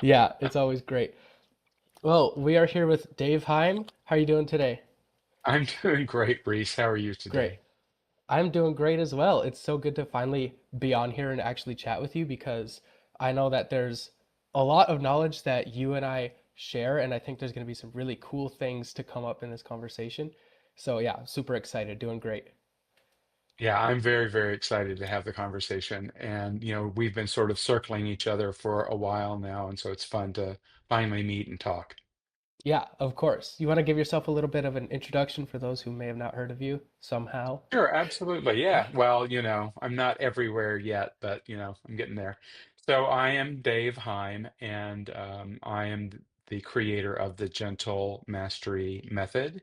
Yeah, it's always great. Well, we are here with Dave Hime. How are you doing today? I'm doing great, Reese. How are you Great. today? I'm doing great as well. It's so good to finally be on here and actually chat with you because I know that there's a lot of knowledge that you and I share, and I think there's going to be some really cool things to come up in this conversation. So, yeah, super excited, doing great. Yeah, I'm very, very excited to have the conversation. And, we've been sort of circling each other for a while now. And so it's fun to finally meet and talk. Yeah, of course. You want to give yourself a little bit of an introduction for those who may have not heard of you somehow? Sure, absolutely. Yeah. Yeah. Well, I'm not everywhere yet, but, I'm getting there. So I am Dave Heim, and I am the creator of the Gentle Mastery Method.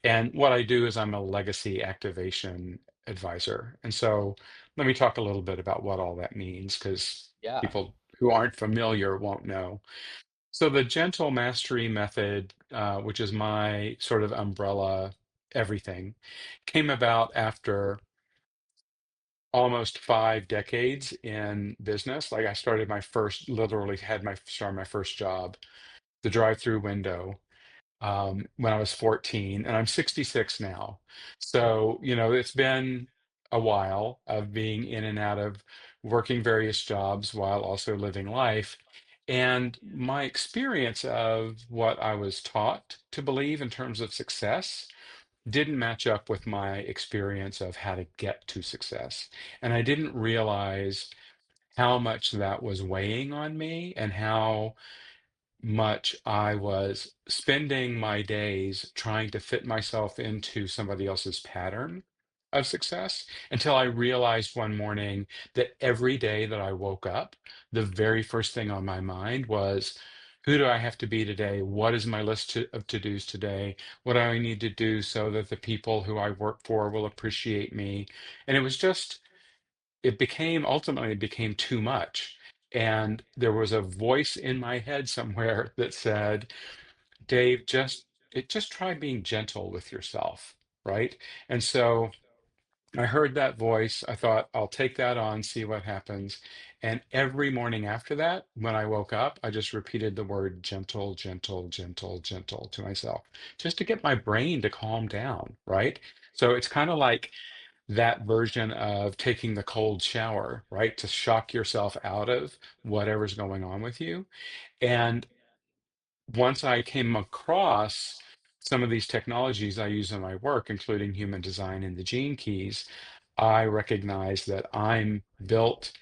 And what I do is I'm a legacy activation advisor. And so let me talk a little bit about what all that means, because Yeah. people who aren't familiar won't know. So the gentle mastery method, which is my sort of umbrella everything, came about after almost 5 decades in business. Like I started my first, literally had my started my first job, the drive-through window when I was 14, and I'm 66 now. So, it's been a while of being in and out of working various jobs while also living life. And my experience of what I was taught to believe in terms of success didn't match up with my experience of how to get to success. And I didn't realize how much that was weighing on me and how much I was spending my days trying to fit myself into somebody else's pattern of success until I realized one morning that every day that I woke up, the very first thing on my mind was, who do I have to be today? What is my list of to-dos today? What do I need to do so that the people who I work for will appreciate me? And ultimately it became too much. And there was a voice in my head somewhere that said, Dave, just try being gentle with yourself, right? And so I heard that voice. I thought, I'll take that on, see what happens. And every morning after that, when I woke up, I just repeated the word gentle, gentle, gentle, gentle to myself, just to get my brain to calm down, right? So it's kind of like that version of taking the cold shower, right? To shock yourself out of whatever's going on with you. And once I came across some of these technologies I use in my work, including human design and the gene keys, I recognize that I'm built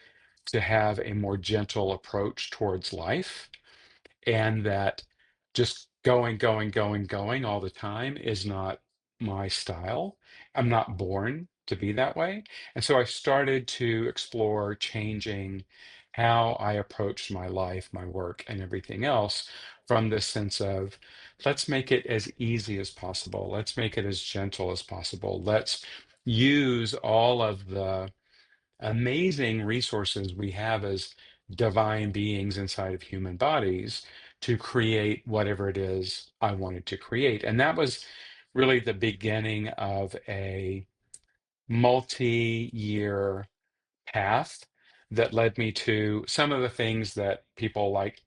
to have a more gentle approach towards life, and that just going, going, going, going all the time is not my style. I'm not born to be that way. And so I started to explore changing how I approached my life, my work, and everything else from this sense of let's make it as easy as possible. Let's make it as gentle as possible. Let's use all of the amazing resources we have as divine beings inside of human bodies to create whatever it is I wanted to create. And that was really the beginning of a multi-year path that led me to some of the things that people like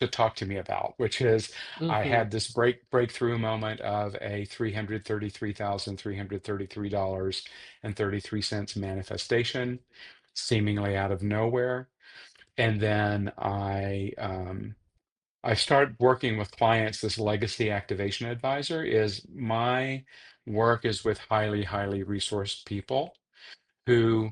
to talk to me about, which is I Mm-hmm. had this breakthrough moment of a $333,333.33 manifestation, seemingly out of nowhere. And then I started working with clients. This legacy activation advisor is my work is with highly, highly resourced people who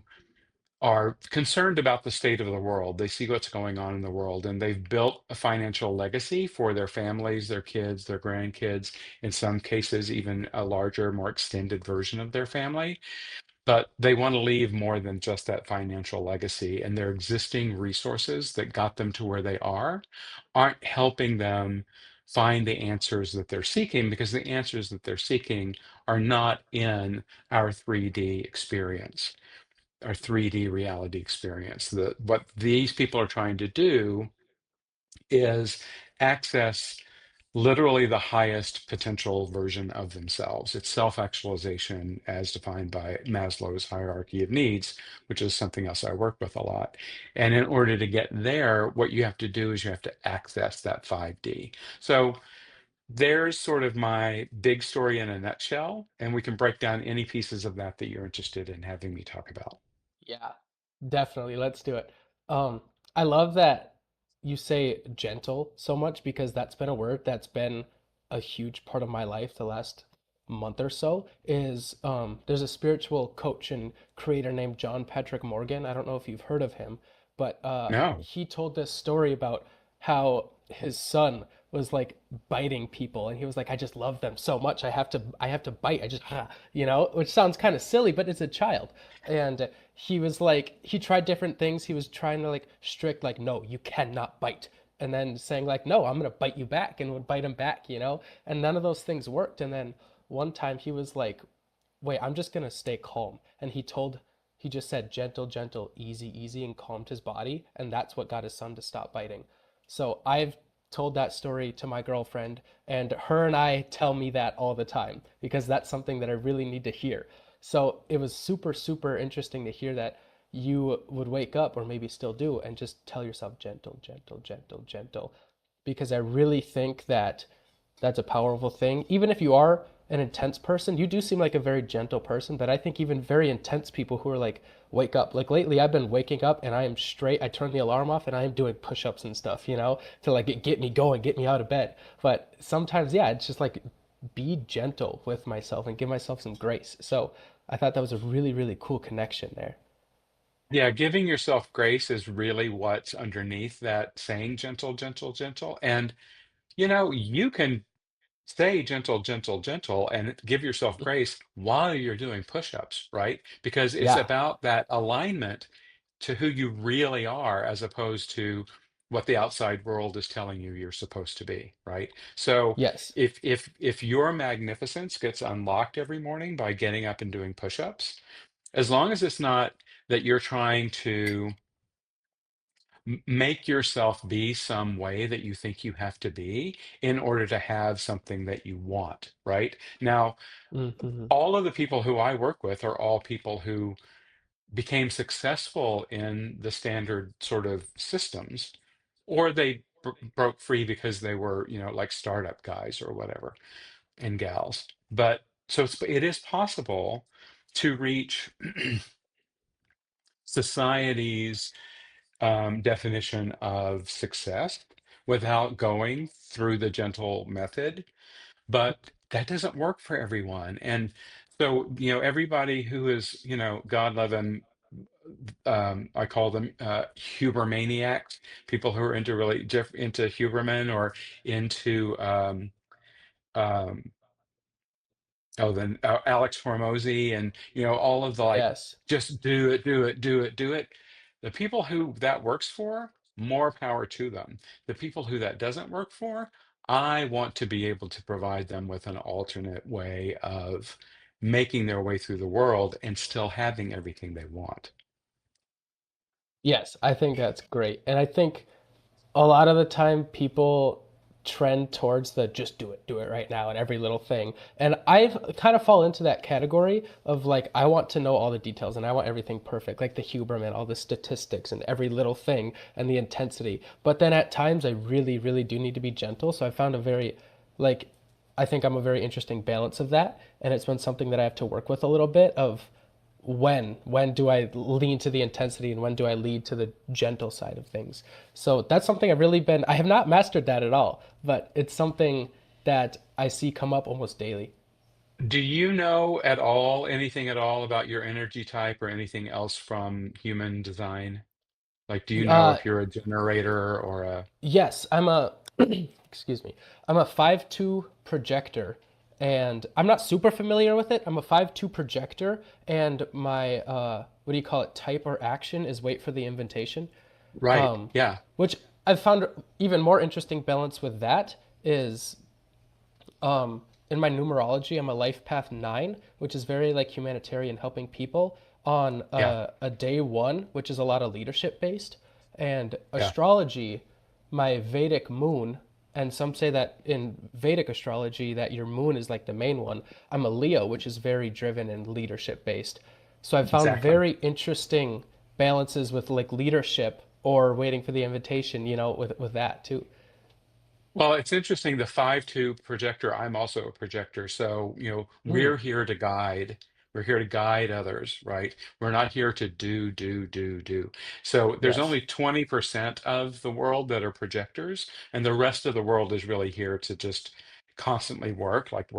are concerned about the state of the world. They see what's going on in the world, and they've built a financial legacy for their families, their kids, their grandkids, in some cases, even a larger, more extended version of their family. But they want to leave more than just that financial legacy, and their existing resources that got them to where they are aren't helping them find the answers that they're seeking, because the answers that they're seeking are not in our 3D experience, our 3D reality experience. What these people are trying to do is access literally the highest potential version of themselves. It's self-actualization as defined by Maslow's hierarchy of needs, which is something else I work with a lot. And in order to get there, what you have to do is you have to access that 5D. So there's sort of my big story in a nutshell, and we can break down any pieces of that that you're interested in having me talk about. Yeah, definitely. Let's do it. Um, I love that you say gentle so much because that's been a word that's been a huge part of my life the last month or so. Is there's a spiritual coach and creator named John Patrick Morgan. I don't know if you've heard of him, but No. he told this story about how his son was like biting people and he was like, I just love them so much, I have to bite, I just which sounds kind of silly, but it's a child. And he was like, he tried different things. He was trying to like strict, like, no, you cannot bite. And then saying like, no, I'm gonna bite you back, and would bite him back. And none of those things worked. And then one time he was like, wait, I'm just gonna stay calm. And he just said gentle, gentle, easy, easy, and calmed his body. And that's what got his son to stop biting. So I've told that story to my girlfriend, and her and I tell me that all the time because that's something that I really need to hear. So it was super, super interesting to hear that you would wake up, or maybe still do, and just tell yourself gentle, gentle, gentle, gentle. Because I really think that that's a powerful thing. Even if you are an intense person, you do seem like a very gentle person. But I think even very intense people who are like, wake up. Like lately, I've been waking up and I am straight. I turn the alarm off and I am doing push ups and stuff, to like get me going, get me out of bed. But sometimes, yeah, it's just like be gentle with myself and give myself some grace. So I thought that was a really, really cool connection there. Yeah, giving yourself grace is really what's underneath that saying gentle, gentle, gentle. And you can say gentle, gentle, gentle, and give yourself grace while you're doing push-ups, right? Because it's Yeah. about that alignment to who you really are as opposed to what the outside world is telling you you're supposed to be, right? So Yes. if your magnificence gets unlocked every morning by getting up and doing push-ups, as long as it's not that you're trying to make yourself be some way that you think you have to be in order to have something that you want, right? Now, Hmm. all of the people who I work with are all people who became successful in the standard sort of systems, or they broke free because they were, like startup guys or whatever, and gals. But so it is possible to reach society's definition of success without going through the gentle method, but that doesn't work for everyone. And so, everybody who is, God loving, I call them Hubermaniacs, people who are into really into Huberman or into um, oh, then Alex Hormozy and all of the like, Yes. just do it, do it, do it, do it. The people who that works for, more power to them. The people who that doesn't work for, I want to be able to provide them with an alternate way of making their way through the world and still having everything they want. Yes, I think that's great. And I think a lot of the time people trend towards the just do it right now and every little thing. And I kind of fall into that category of like, I want to know all the details and I want everything perfect, like the Huberman, all the statistics and every little thing and the intensity. But then at times I really, really do need to be gentle. So I found like, I think I'm a very interesting balance of that. And it's been something that I have to work with a little bit of when do I lean to the intensity and when do I lead to the gentle side of things. So that's something I have not mastered that at all, but it's something that I see come up almost daily. Do you know at all anything at all about your energy type or anything else from human design? Like, do you know uh if you're a generator or a yes, I'm a excuse me, I'm a 5-2 projector, and I'm not super familiar with it. I'm a 5-2 projector, and my what do you call it, type or action is wait for the invitation. right? um, Yeah. which I've found even more interesting balance with that is in my numerology, I'm a life path 9, which is very like humanitarian, helping people on Yeah. a day one, which is a lot of leadership based. And Yeah. astrology, my Vedic moon And some say that in Vedic astrology that your moon is like the main one. I'm a Leo, which is very driven and leadership based. So I've found Exactly. very interesting balances with like leadership or waiting for the invitation, with that too. Well, it's interesting. The 5-2 projector, I'm also a projector. So, Mm, we're here to guide. We're here to guide others, right? We're not here to do, do, do, do. So there's yes. only 20% of the world that are projectors, and the rest of the world is really here to just constantly work like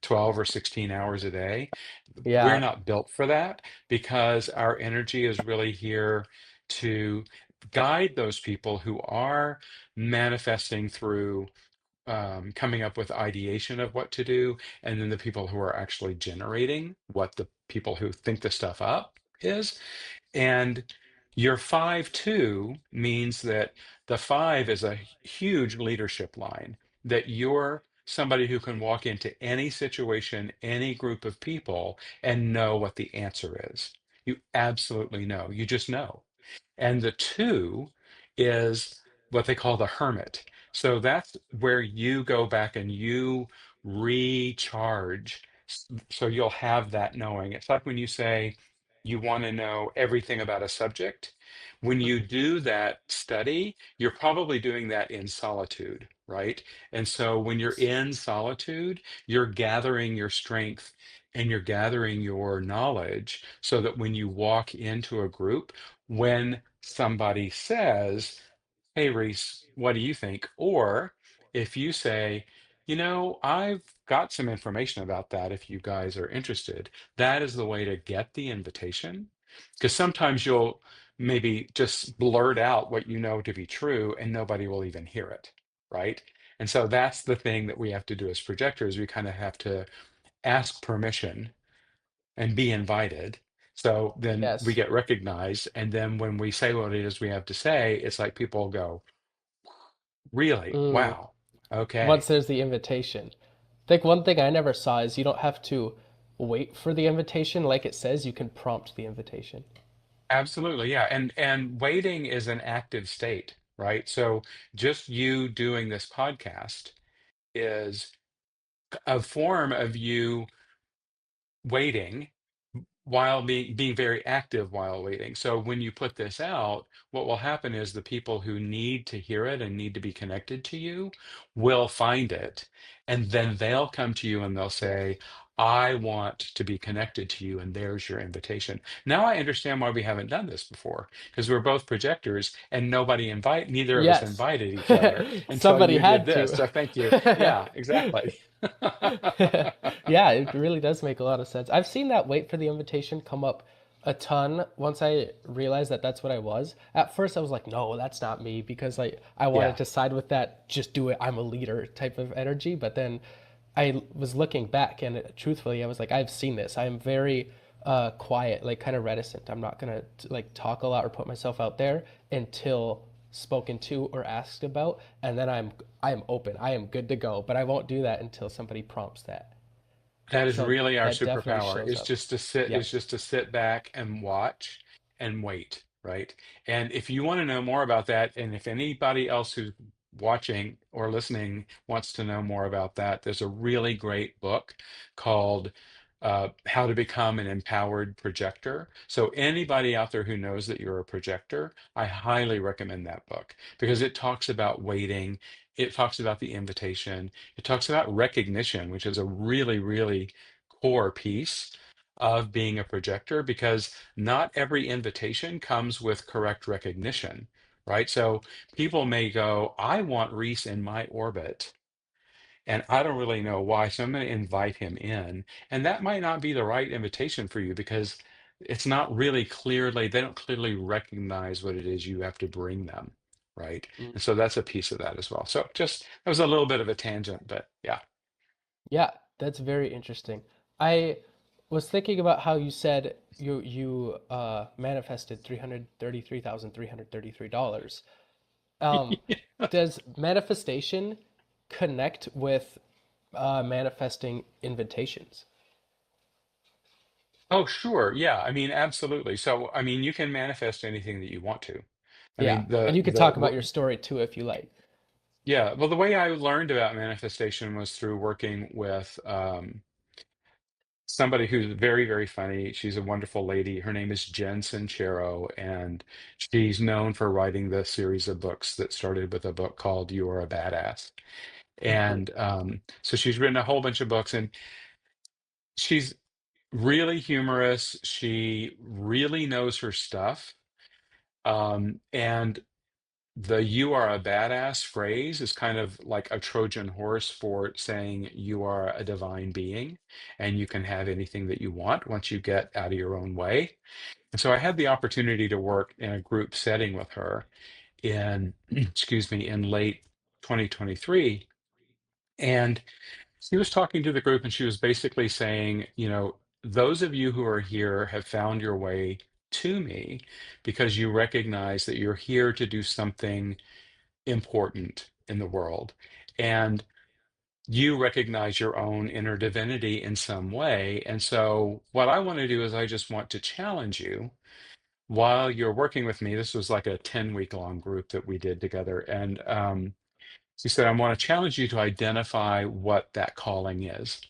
12 or 16 hours a day. We're Yeah. not built for that because our energy is really here to guide those people who are manifesting through coming up with ideation of what to do, and then the people who are actually generating what the people who think the stuff up is. And your 5-2 means that the five is a huge leadership line, that you're somebody who can walk into any situation, any group of people, and know what the answer is. You absolutely know. You just know. And the two is what they call the hermit. So that's where you go back and you recharge. So you'll have that knowing. It's like when you say you want to know everything about a subject. When you do that study, you're probably doing that in solitude, right? And so when you're in solitude, you're gathering your strength and you're gathering your knowledge so that when you walk into a group, when somebody says, "Hey, Reese, what do you think?" Or if you say, I've got some information about that if you guys are interested, that is the way to get the invitation. Because sometimes you'll maybe just blurt out what you know to be true and nobody will even hear it, right? And so that's the thing that we have to do as projectors. We kind of have to ask permission and be invited. So then we Yes. get recognized. And then when we say what it is we have to say, it's like people go, really? Mm. Wow. Once Okay. there's the invitation. I think one thing I never saw is you don't have to wait for the invitation. Like it says, you can prompt the invitation. Absolutely. Yeah. And waiting is an active state, right? So just you doing this podcast is a form of you waiting while being very active while waiting. So when you put this out, what will happen is the people who need to hear it and need to be connected to you will find it. And then they'll come to you and they'll say, I want to be connected to you, and there's your invitation. Now I understand why we haven't done this before, because we're both projectors and neither of us Yes. invited each other until Somebody you did had this. to. So thank you. Yeah, exactly. Yeah, it really does make a lot of sense. I've seen that wait for the invitation come up a ton once I realized that that's what I was. At first, I was like, no, that's not me because like I wanted Yeah. to side with that, just do it, I'm a leader type of energy. But then I was looking back and truthfully, I was like, I've seen this. I'm very quiet, like kind of reticent. I'm not gonna like talk a lot or put myself out there until spoken to or asked about, and then I am open. I am good to go. But I won't do that until somebody prompts that. That is So really our that definitely superpower, shows is up. just to sit, Yep. is just to sit back and watch and wait, right? And if you want to know more about that, and if anybody else who's watching or listening wants to know more about that, there's a really great book called How to Become an Empowered Projector. So anybody out there who knows that you're a projector, I highly recommend that book because it talks about waiting. It talks about the invitation. It talks about recognition, which is a really, really core piece of being a projector because not every invitation comes with correct recognition, right? So people may go, I want Reese in my orbit, and I don't really know why. So I'm going to invite him in. And that might not be the right invitation for you because it's not really clearly, they don't clearly recognize what it is you have to bring them, right? Mm. And so that's a piece of that as well. So just, that was a little bit of a tangent, but yeah. Yeah, that's very interesting. I was thinking about how you said you manifested $333,333. Um, does manifestation connect with manifesting invitations? Oh, sure. Yeah. I mean, absolutely. So, I mean, you can manifest anything that you want to. I Yeah, mean, and you could talk about your story too if you like. Yeah. Well, the way I learned about manifestation was through working with somebody who's very, very funny. She's a wonderful lady. Her name is Jen Sincero, and she's known for writing the series of books that started with a book called You Are a Badass. Mhm. And so she's written a whole bunch of books, and she's really humorous. She really knows her stuff. And the "you are a badass" phrase is kind of like a Trojan horse for saying you are a divine being and you can have anything that you want once you get out of your own way. And so I had the opportunity to work in a group setting with her in, excuse me, in late 2023. And she was talking to the group and she was basically saying, those of you who are here have found your way to me because you recognize that you're here to do something important in the world. And you recognize your own inner divinity in some way. And so, what I want to do is, I just want to challenge you while you're working with me. This was like a 10-week long group that we did together. And she said, I want to challenge you to identify what that calling is.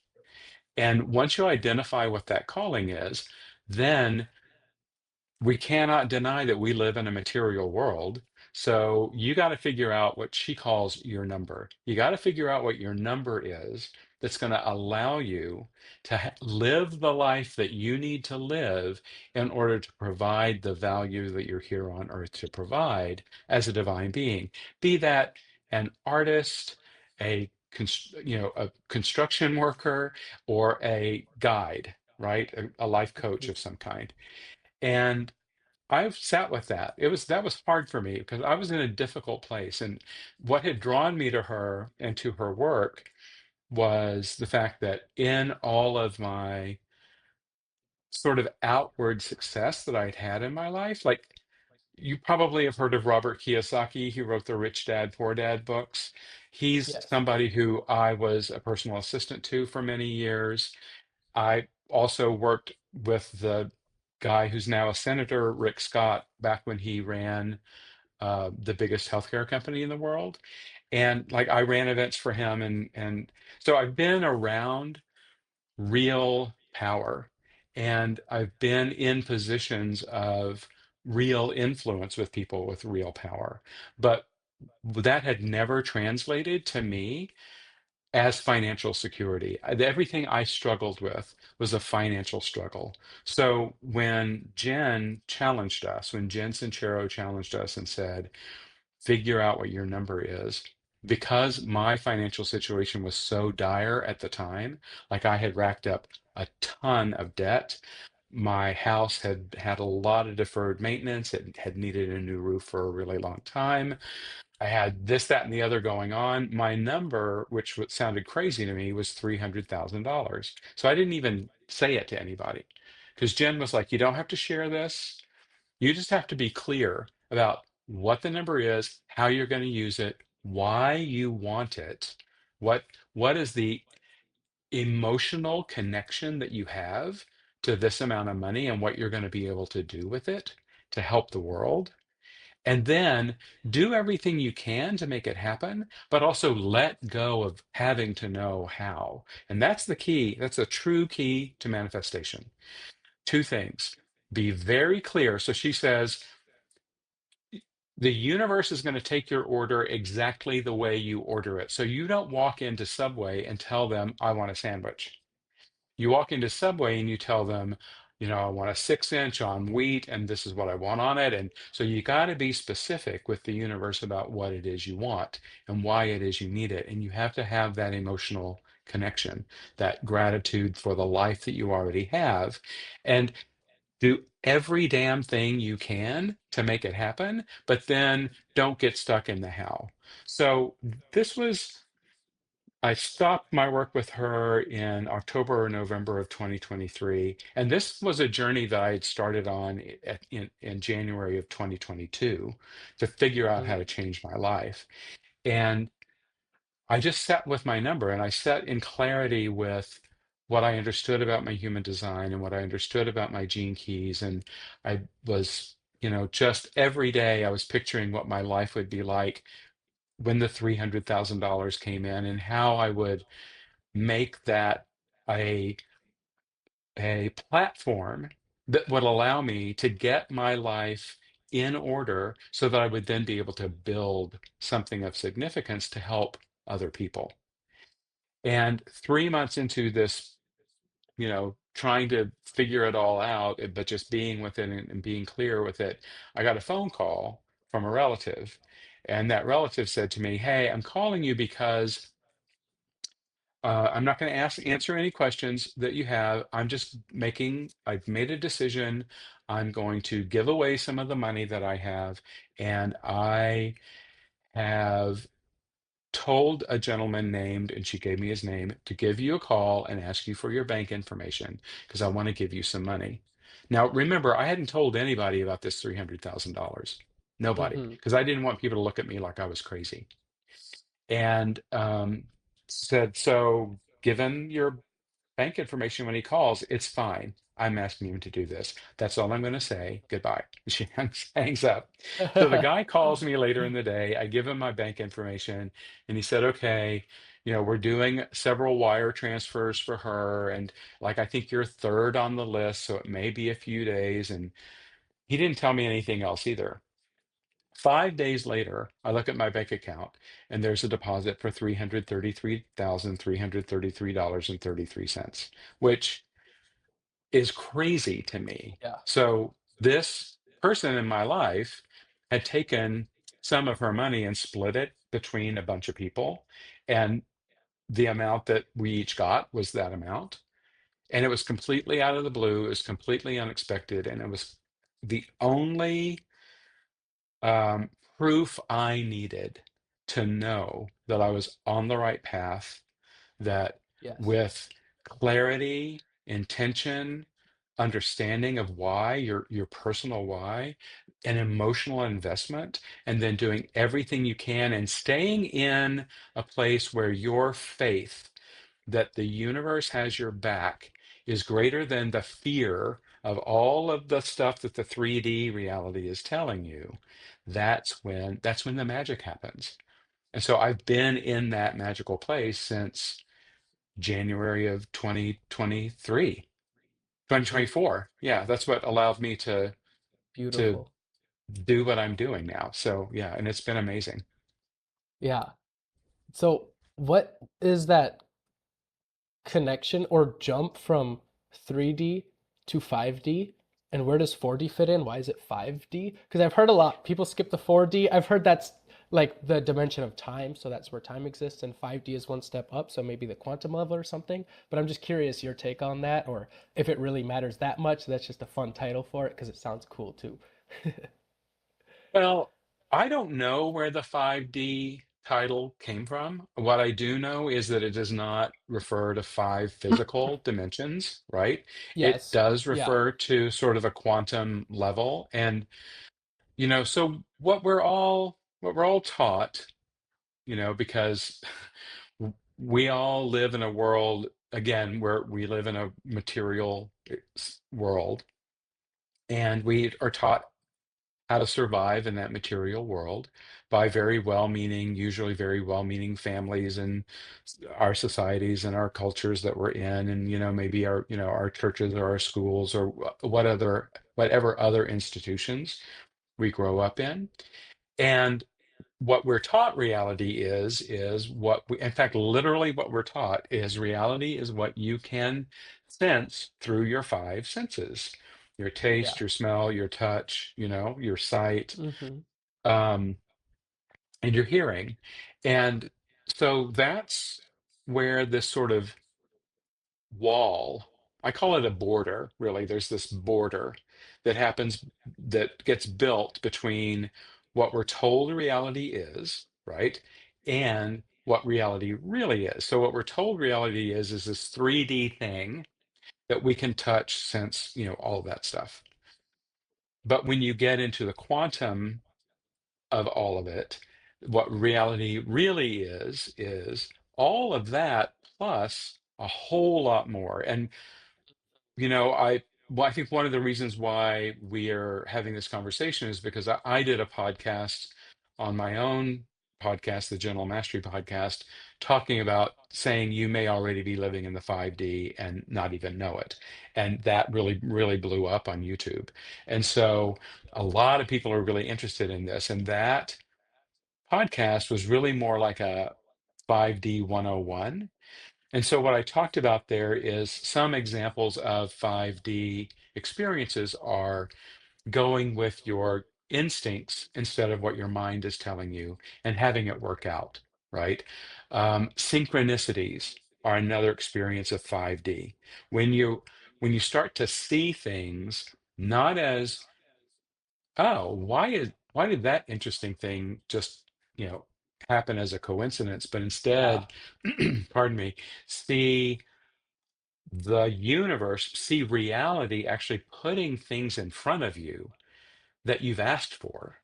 And once you identify what that calling is, then we cannot deny that we live in a material world. So you got to figure out what she calls your number. You got to figure out what your number is that's going to allow you to live the life that you need to live in order to provide the value that you're here on earth to provide as a divine being. Be that an artist, a construction worker, or a guide, right? A life coach Mhm. of some kind. And I've sat with that. That was hard for me because I was in a difficult place. And what had drawn me to her and to her work was the fact that in all of my sort of outward success that I'd had in my life, like, you probably have heard of Robert Kiyosaki. He wrote the Rich Dad, Poor Dad books. He's Yes. somebody who I was a personal assistant to for many years. I also worked with the guy who's now a senator, Rick Scott, back when he ran the biggest healthcare company in the world. And like, I ran events for him, and so I've been around real power, and I've been in positions of real influence with people with real power. But that had never translated to me as financial security. Everything I struggled with was a financial struggle. So when Jen Sincero challenged us and said, figure out what your number is, because my financial situation was so dire at the time, like, I had racked up a ton of debt. My house had had a lot of deferred maintenance. It had needed a new roof for a really long time. I had this, that, and the other going on. My number, which sounded crazy to me, was $300,000. So I didn't even say it to anybody because Jen was like, you don't have to share this. You just have to be clear about what the number is, how you're going to use it, why you want it, what what is the emotional connection that you have to this amount of money, and what you're going to be able to do with it to help the world. And then do everything you can to make it happen, but also let go of having to know how. And that's the key. That's a true key to manifestation. Two things. Be very clear. So she says, the universe is going to take your order exactly the way you order it. So you don't walk into Subway and tell them, I want a sandwich. You walk into Subway and you tell them, I want a 6 inch on wheat and this is what I want on it. And so you got to be specific with the universe about what it is you want and why it is you need it. And you have to have that emotional connection, that gratitude for the life that you already have. And do every damn thing you can to make it happen, but then don't get stuck in the how. So this was I stopped my work with her in October or November of 2023, and this was a journey that I had started on in January of 2022 to figure out how Mhm. to change my life. And I just sat with my number, and I sat in clarity with what I understood about my human design and what I understood about my gene keys. And I was, just every day I was picturing what my life would be like when the $300,000 came in, and how I would make that a a platform that would allow me to get my life in order so that I would then be able to build something of significance to help other people. And 3 months into this, trying to figure it all out, but just being with it and being clear with it, I got a phone call from a relative. And that relative said to me, "Hey, I'm calling you because I'm not going to answer any questions that you have. I've made a decision. I'm going to give away some of the money that I have. And I have told a gentleman named, and she gave me his name, to give you a call and ask you for your bank information because I want to give you some money." Now, remember, I hadn't told anybody about this $300,000. Nobody, Mm-hmm. because I didn't want people to look at me like I was crazy. And said, "So, given your bank information when he calls, it's fine. I'm asking him to do this. That's all I'm going to say. Goodbye." She hangs up. So the guy calls me later in the day. I give him my bank information, and he said, "Okay, we're doing several wire transfers for her. And like, I think you're third on the list, so it may be a few days." And he didn't tell me anything else either. 5 days later, I look at my bank account and there's a deposit for $333,333.33, which is crazy to me. Yeah. So this person in my life had taken some of her money and split it between a bunch of people. And the amount that we each got was that amount. And it was completely out of the blue. It was completely unexpected. And it was the only um, proof I needed to know that I was on the right path, that Yes. with clarity, intention, understanding of why, your personal why, an emotional investment, and then doing everything you can and staying in a place where your faith that the universe has your back is greater than the fear of all of the stuff that the 3D reality is telling you. That's when the magic happens. And so I've been in that magical place since January of 2023, Mm, 2024. Yeah, that's what allowed me to beautiful. do what I'm doing now. So yeah, and it's been amazing. Yeah. So what is that connection or jump from 3D to 5D? And where does 4D fit in? Why is it 5D? Because I've heard a lot, people skip the 4D. I've heard that's like the dimension of time, so that's where time exists, and 5D is one step up, so maybe the quantum level or something. But I'm just curious your take on that, or if it really matters that much. That's just a fun title for it because it sounds cool too. Well, I don't know where the 5D title came from. What I do know is that it does not refer to five physical dimensions, right? It Yes. does Yeah. refer to sort of a quantum level. And, so what we're all taught, because we all live in a world, again, where we live in a material world, and we are taught how to survive in that material world by very well-meaning, usually very well-meaning families and our societies and our cultures that we're in, and maybe our churches or our schools or whatever other institutions we grow up in. And what we're taught reality is what we, in fact, literally what we're taught is reality is what you can sense through your five senses: your Yeah. taste, your smell, your touch, your sight, Mm-hmm. um, and your hearing. And so that's where this sort of wall, I call it a border, really. There's this border that happens, that gets built between what we're told reality is, right? And what reality really is. So what we're told reality is this 3D thing that we can touch, sense, all of that stuff. But when you get into the quantum of all of it, what reality really is all of that plus a whole lot more. And I think one of the reasons why we are having this conversation is because I did a podcast on my own podcast, the General Mastery podcast, talking about saying you may already be living in the 5D and not even know it. And that really, really blew up on YouTube. And so a lot of people are really interested in this. And that podcast was really more like a 5D 101. And so what I talked about there is some examples of 5D experiences are going with your instincts instead of what your mind is telling you and having it work out, right? Synchronicities are another experience of 5D. When you when you start to see things not as, oh, why did that interesting thing just, happen as a coincidence, but Yeah. instead, pardon me, see the universe, see reality actually putting things in front of you that you've asked for,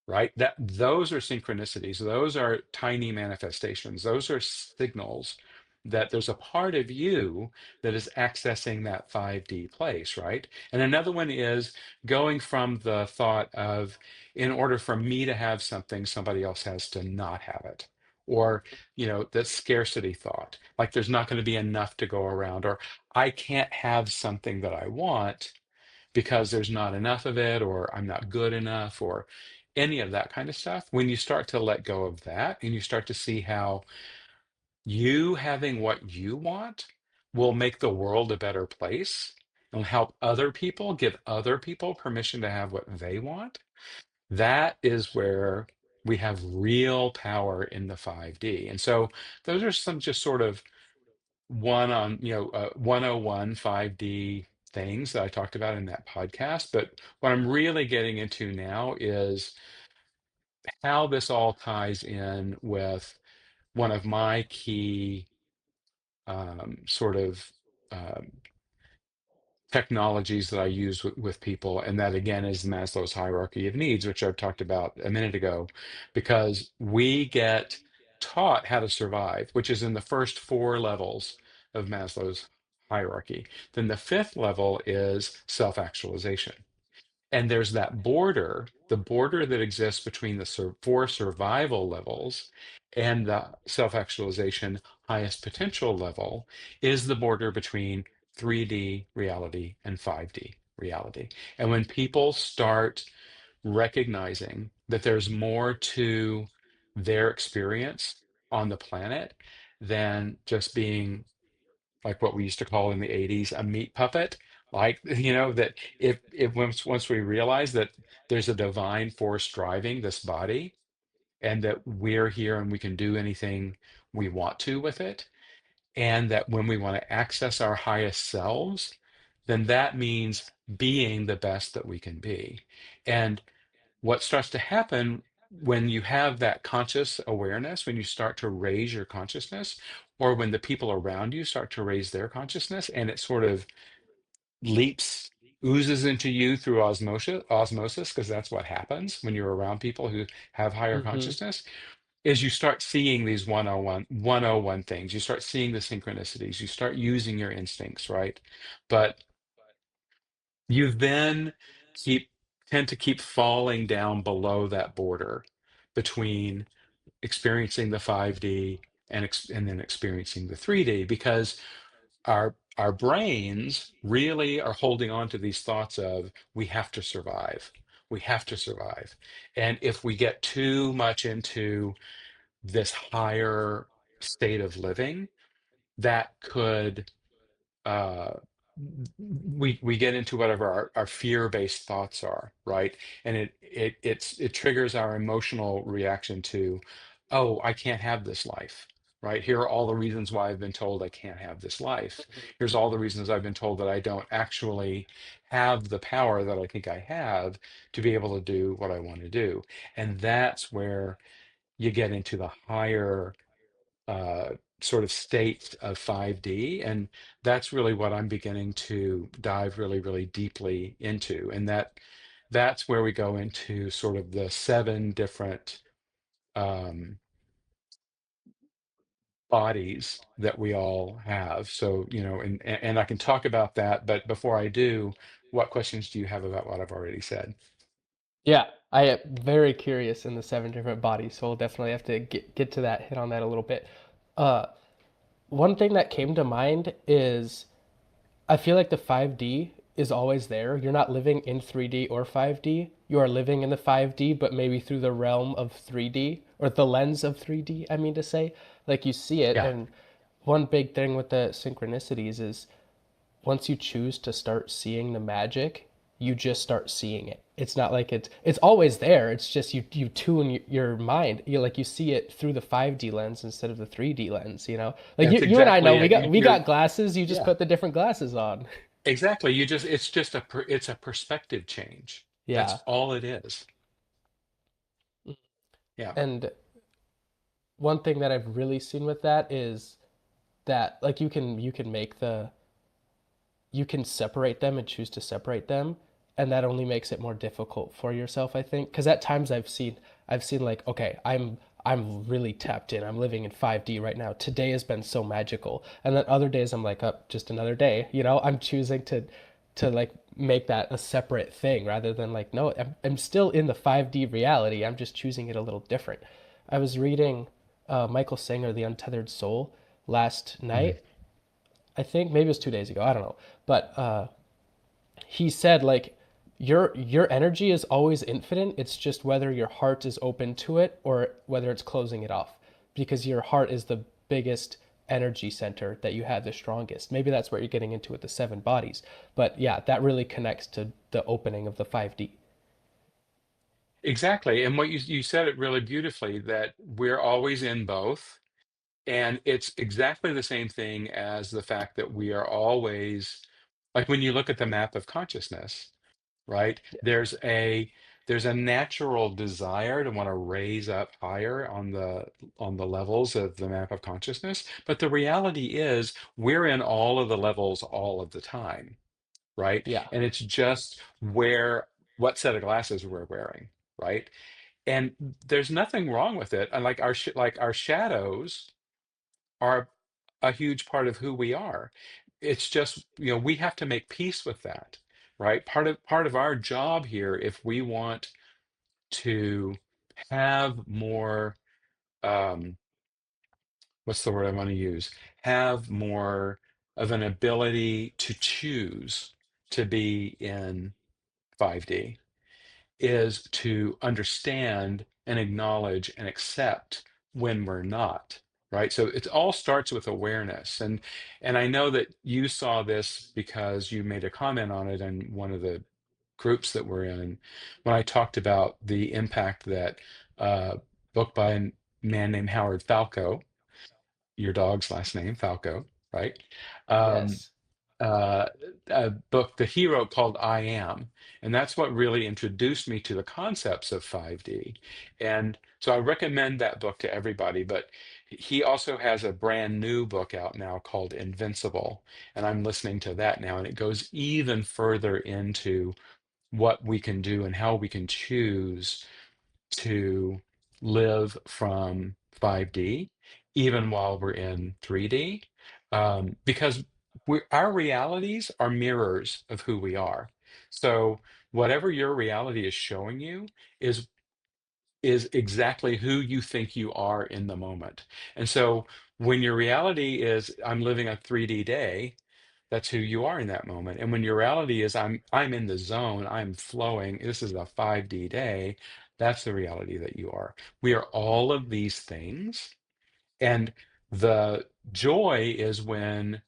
right? That those are synchronicities. Those are tiny manifestations. Those are signals that there's a part of you that is accessing that 5D place, right? And another one is going from the thought of, in order for me to have something, somebody else has to not have it. Or, that scarcity thought, like there's not going to be enough to go around, or I can't have something that I want because there's not enough of it, or I'm not good enough, or any of that kind of stuff. When you start to let go of that and you start to see how you having what you want will make the world a better place and help other people, give other people permission to have what they want, that is where we have real power in the 5D. And so those are some just sort of 101 5D things that I talked about in that podcast. But what I'm really getting into now is how this all ties in with one of my key sort of um, technologies that I use with people. And that again is Maslow's hierarchy of needs, which I've talked about a minute ago, because we get taught how to survive, which is in the first four levels of Maslow's hierarchy. Then the fifth level is self-actualization. And there's that border, the border that exists between the four survival levels and the self actualization highest potential level is the border between 3D reality and 5D reality. And when people start recognizing that there's more to their experience on the planet than just being like what we used to call in the 80s a meat puppet, like that if once we realize that there's a divine force driving this body and that we're here and we can do anything we want to with it, and that when we want to access our highest selves, then that means being the best that we can be. And what starts to happen when you have that conscious awareness, when you start to raise your consciousness, or when the people around you start to raise their consciousness, and it sort of leaps, oozes into you through osmosis, because that's what happens when you're around people who have higher Hmm. consciousness, is you start seeing these 101 things. You start seeing the synchronicities. You start using your instincts, right? But you then keep tend to keep falling down below that border between experiencing the 5D and then experiencing the 3D, because our brains really are holding on to these thoughts of we have to survive. We have to survive. And if we get too much into this higher state of living, that could uh, we get into whatever our fear-based thoughts are, right? And it triggers our emotional reaction to, oh, I can't have this life, right? Here are all the reasons why I've been told I can't have this life. Here's all the reasons I've been told that I don't actually have the power that I think I have to be able to do what I want to do. And that's where you get into the higher uh, sort of state of 5D. And that's really what I'm beginning to dive really, really deeply into. And that's where we go into sort of the seven different um, bodies that we all have. So, and I can talk about that, but before I do, what questions do you have about what I've already said? Yeah. I am very curious in the seven different bodies, so we'll definitely have to get to that, hit on that a little bit. Uh, One thing that came to mind is I feel like the 5D is always there. You're not living in 3D or 5D. You are living in the 5D, but maybe through the realm of 3D or the lens of 3D, I mean to say. Like you see it. Yeah, And one big thing with the synchronicities is once you choose to start seeing the magic, you just start seeing it. It's not like it's always there. It's just you tune your mind. You like you see it through the 5D lens instead of the 3D lens, you know? Like that's you and I know exactly it. we got glasses, you just Yeah, put the different glasses on. exactly. It's just it's a perspective change. Yeah. That's all it is. Yeah. And one thing that I've really seen with that is that like you can make the you can separate them and choose to separate them, and that only makes it more difficult for yourself, I think, because at times I've seen like, okay, I'm really tapped in, I'm living in 5D right now, today has been so magical, and then other days I'm like, up, just another day, I'm choosing to like make that a separate thing rather than like, no, I'm still in the 5D reality, I'm just choosing it a little different. I was reading Michael Singer, The Untethered Soul, last Mhm. night, I think maybe it was 2 days ago. I don't know, but he said like your energy is always infinite. It's just whether your heart is open to it or whether it's closing it off, because your heart is the biggest energy center that you have, the strongest. Maybe that's what you're getting into with the seven bodies. But yeah, that really connects to the opening of the 5D. Exactly. And what you said it really beautifully that we're always in both. And it's exactly the same thing as the fact that we are always, like when you look at the map of consciousness, right? There's a natural desire to want to raise up higher on the levels of the map of consciousness. But the reality is we're in all of the levels all of the time, right? Yeah. And it's just where what set of glasses we're wearing, right? And there's nothing wrong with it. And like our shadows are a huge part of who we are. It's just, we have to make peace with that, right? Part of our job here, if we want to have more, um, what's the word I want to use? Have more of an ability to choose to be in 5D is to understand and acknowledge and accept when we're not, right? So it all starts with awareness. And I know that you saw this because you made a comment on it in one of the groups that we're in when I talked about the impact that book by a man named Howard Falco, your dog's last name, Falco, right? Um, Yes. uh, a book that he wrote called I Am. And that's what really introduced me to the concepts of 5D. And so I recommend that book to everybody. But he also has a brand new book out now called Invincible. And I'm listening to that now. And it goes even further into what we can do and how we can choose to live from 5D, even while we're in 3D, because our realities are mirrors of who we are. So whatever your reality is showing you is is exactly who you think you are in the moment. And so when your reality is I'm living a 3D day, that's who you are in that moment. And when your reality is I'm in the zone, I'm flowing, this is a 5D day, that's the reality that you are. We are all of these things. And the joy is when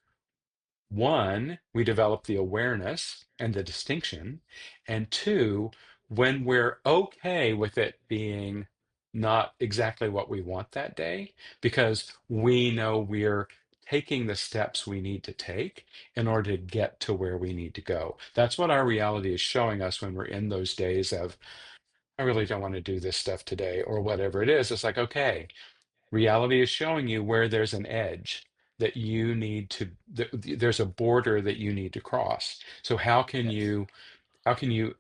one, we develop the awareness and the distinction. And two, when we're okay with it being not exactly what we want that day, because we know we're taking the steps we need to take in order to get to where we need to go. That's what our reality is showing us when we're in those days of, I really don't want to do this stuff today, or whatever it is. It's like, okay, reality is showing you where there's an edge that you need to, there's a border that you need to cross. So Yes. how can you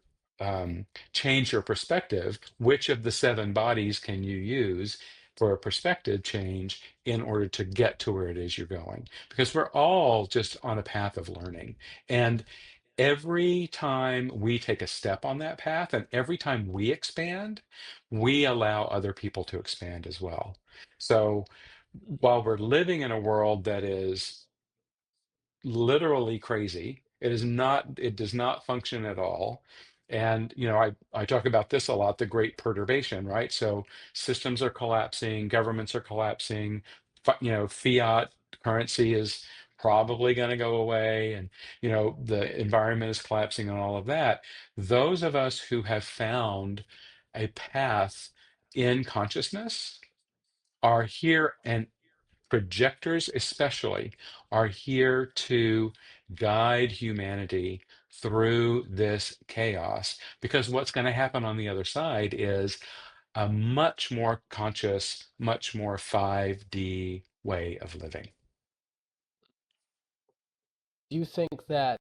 change your perspective? Which of the seven bodies can you use for a perspective change in order to get to where it is you're going? Because we're all just on a path of learning. And every time we take a step on that path and every time we expand, we allow other people to expand as well. So while we're living in a world that is literally crazy. It is not, it does not function at all. And I talk about this a lot, the great perturbation, right? So systems are collapsing, governments are collapsing, fiat currency is probably going to go away, and the environment is collapsing and all of that. Those of us who have found a path in consciousness are here, and projectors especially are here to guide humanity through this chaos, because what's going to happen on the other side is a much more conscious, much more 5D way of living. Do you think that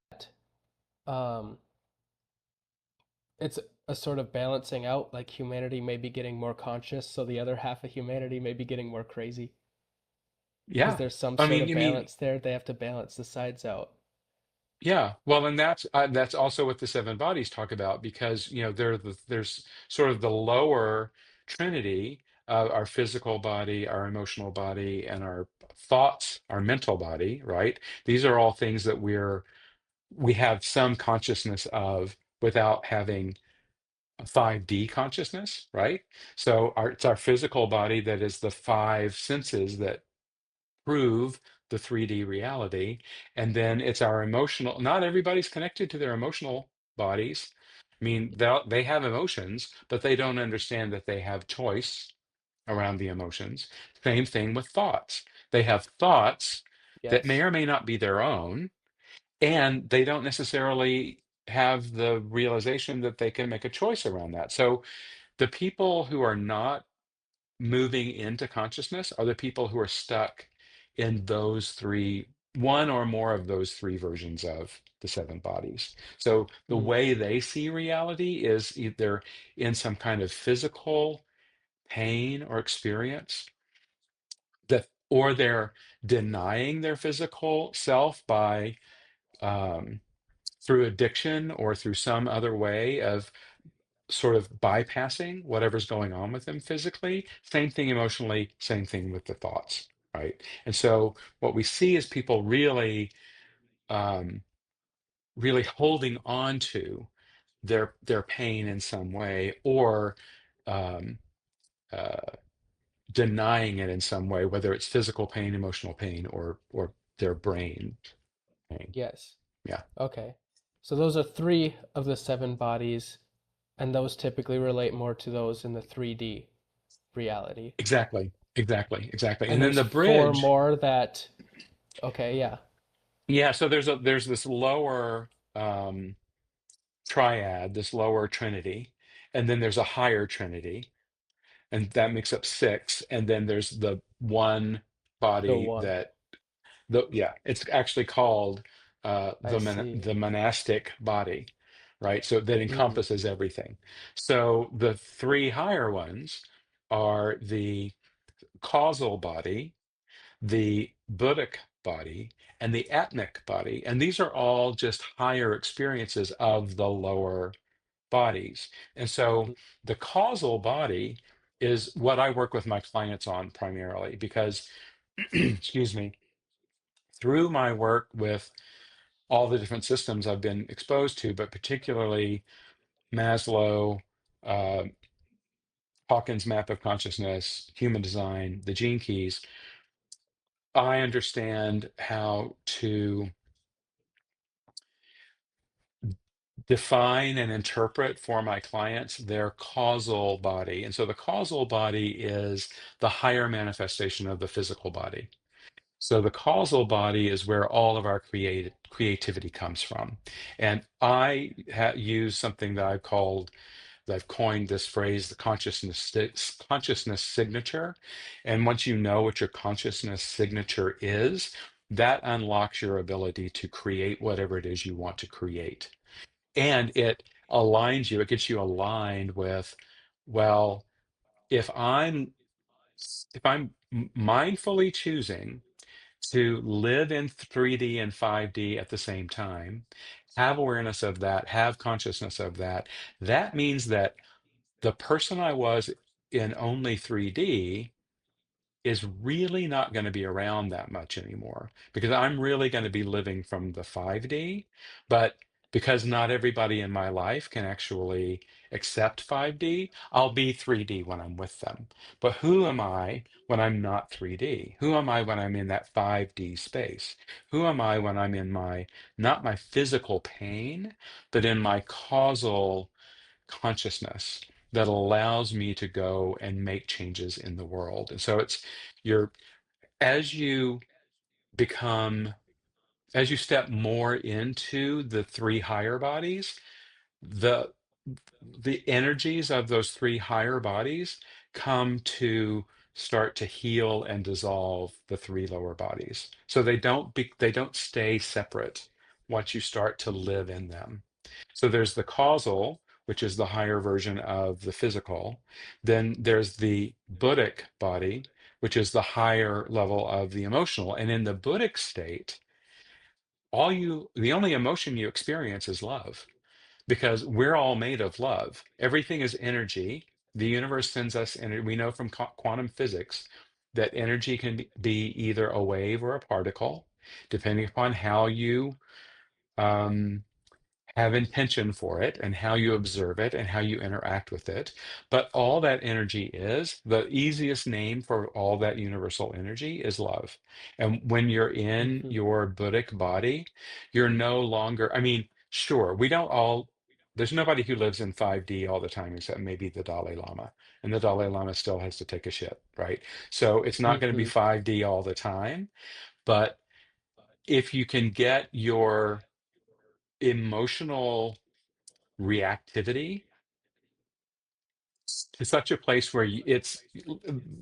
um, it's a sort of balancing out, like humanity may be getting more conscious, so the other half of humanity may be getting more crazy? Is Yeah. there some I sort mean, of I mean, balance there? They have to balance the sides out. Yeah, well, and that's also what the seven bodies talk about, because there's sort of the lower trinity, our physical body, our emotional body, and our thoughts, our mental body, right? These are all things that we have some consciousness of without having a 5D consciousness, right? So it's our physical body that is the five senses that prove the 3D reality. And then it's our emotional, not everybody's connected to their emotional bodies. I mean, they have emotions, but they don't understand that they have choice around the emotions. Same thing with thoughts. They have thoughts that may Yes. or may not be their own, and they don't necessarily have the realization that they can make a choice around that. So the people who are not moving into consciousness are the people who are stuck in those three, one or more of those three versions of the seven bodies. So the Mm, way they see reality is either in some kind of physical pain or experience, that, or they're denying their physical self by um, through addiction or through some other way of sort of bypassing whatever's going on with them physically. Same thing emotionally, same thing with the thoughts, right? And so what we see is people um, really holding on to their pain in some way, or um, uh, denying it in some way, whether it's physical pain, emotional pain, or their brain pain. yes. Yeah, Okay. So those are three of the seven bodies, and those typically relate more to those in the 3D reality. exactly, exactly, exactly. And And then there's the four bridge. more that, okay, yeah. Yeah, so there's this lower triad, this lower trinity, and then there's a higher trinity, and that makes up six. And then there's the one The body one. that yeah, it's actually called I see. the monastic body, right? So that Mm, encompasses everything. So the three higher ones are the causal body, the Buddhic body, and the atmic body. And these are all just higher experiences of the lower bodies. And so mm, the causal body is what I work with my clients on primarily, because, excuse me, through my work with all the different systems I've been exposed to, but particularly Maslow, uh, Hawkins' map of consciousness, human design, the gene keys, I understand how to define and interpret for my clients their causal body. And so the causal body is the higher manifestation of the physical body. So the causal body is where all of our creativity comes from. And I use something that I've coined this phrase, the consciousness signature. And once you know what your consciousness signature is, that unlocks your ability to create whatever it is you want to create. And it aligns you, it gets you aligned with, well, if I'm mindfully choosing to live in 3D and 5D at the same time, have awareness of that, have consciousness of that, that means that the person I was in only 3D is really not going to be around that much anymore because I'm really going to be living from the 5D. But because not everybody in my life can actually accept 5D, I'll be 3D when I'm with them. But who am I when I'm not 3D? Who am I when I'm in that 5D space? Who am I when I'm in my, not my physical pain, but in my causal consciousness that allows me to go and make changes in the world. And so it's you're as you become as you step more into the three higher bodies, the the energies of those three higher bodies come to start to heal and dissolve the three lower bodies. So they don't stay separate once you start to live in them. So there's the causal, which is the higher version of the physical. Then there's the Buddhic body, which is the higher level of the emotional. And in the Buddhic state, the only emotion you experience is love because we're all made of love. Everything is energy. The universe sends us energy. We know from quantum physics that energy can be either a wave or a particle, depending upon how you um, have intention for it and how you observe it and how you interact with it. But all that energy is, the easiest name for all that universal energy is love. And when you're in Hmm. your Buddhic body, you're no longer, I mean, sure, we don't all, there's nobody who lives in 5D all the time except maybe the Dalai Lama. And the Dalai Lama still has to take a shit, right? So it's not going to be Hmm. 5D all the time. But if you can get your emotional reactivity to such a place where it's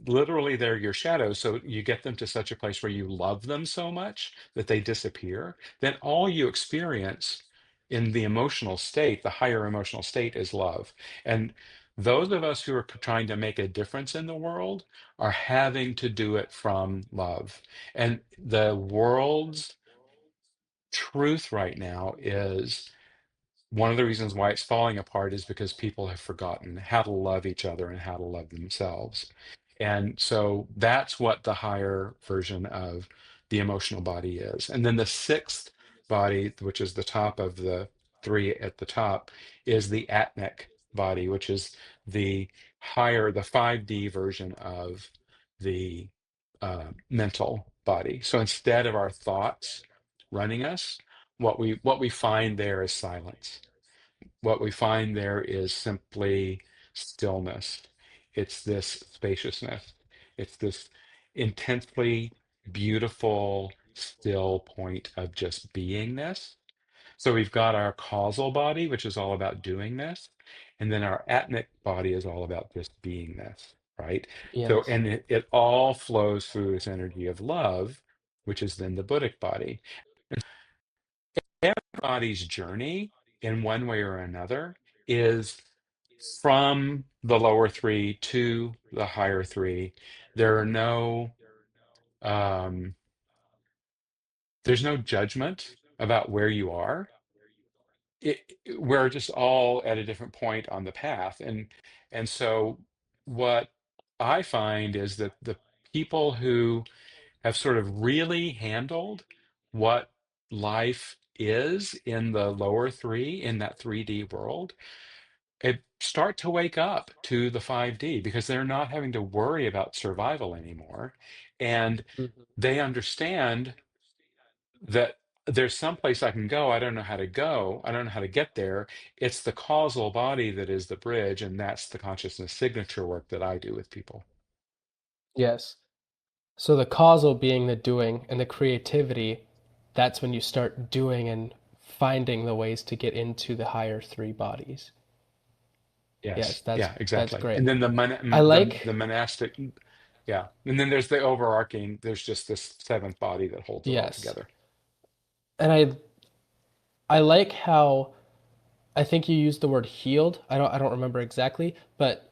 literally they're your shadows. So you get them to such a place where you love them so much that they disappear. Then all you experience in the emotional state, the higher emotional state, is love. And those of us who are trying to make a difference in the world are having to do it from love. And the world's truth right now is one of the reasons why it's falling apart is because people have forgotten how to love each other and how to love themselves. And so that's what the higher version of the emotional body is. And then the sixth body, which is the top of the three at the top, is the atmic body, which is the the 5D version of the mental body. So instead of our thoughts running us, what we find there is silence. What we find there is simply stillness. It's this spaciousness. It's this intensely beautiful, still point of just beingness. So we've got our causal body, which is all about doing this, and then our atmic body is all about just beingness, right? So, Yes. and it all flows through this energy of love, which is then the Buddhic body. Everybody's journey, in one way or another, is from the lower three to the higher three. There are no, um, there's no judgment about where you are. We're just all at a different point on the path, and so what I find is that the people who have sort of really handled what life is in the lower three in that 3D world start to wake up to the 5D because they're not having to worry about survival anymore. And Hmm. they understand that there's some place I can go. I don't know how to go. I don't know how to get there. It's the causal body that is the bridge. And that's the consciousness signature work that I do with people. Yes. So the causal being the doing and the creativity, that's when you start doing and finding the ways to get into the higher three bodies. Yes, Yes. that's Yeah, that's exactly. great. And then I the like, monastic, yeah. And then there's the overarching, there's just this seventh body that holds it all yes. together. And I like how I think you used the word healed. I don't remember exactly, but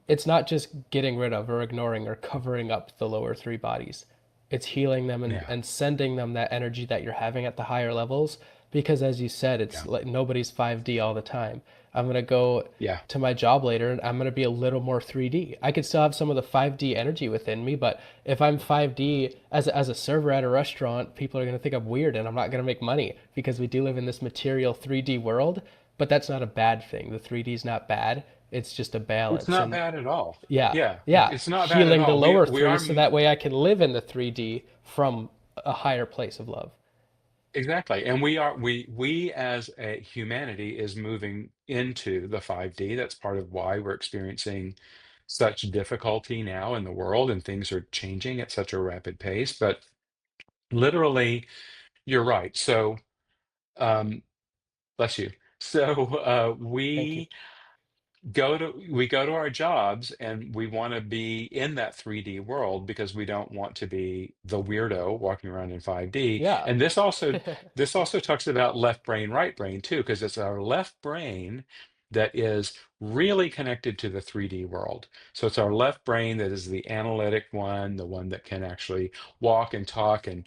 it's not just getting rid of or ignoring or covering up the lower three bodies. It's healing them Yeah. and sending them that energy that you're having at the higher levels, because as you said, it's Yeah. like nobody's 5D all the time. I'm gonna go Yeah. to my job later and I'm gonna be a little more 3D. I could still have some of the 5D energy within me, but if I'm 5D as a server at a restaurant, people are gonna think I'm weird and I'm not gonna make money because we do live in this material 3D world. But that's not a bad thing. The 3D is not bad. It's just a It's balance. not And bad at all. yeah, Yeah, yeah, it's not bad at healing the all. lower We three are so that way I can live in the 3D from a higher place of love. exactly, and we as a humanity is moving into the 5D. That's part of why we're experiencing such difficulty now in the world, and things are changing at such a rapid pace. But literally, you're right. So, um, bless you. So, Thank you. we go to our jobs and we want to be in that 3D world because we don't want to be the weirdo walking around in 5D. Yeah. And this also talks about left brain, right brain too, because it's our left brain that is really connected to the 3D world. So it's our left brain that is the analytic one, the one that can actually walk and talk and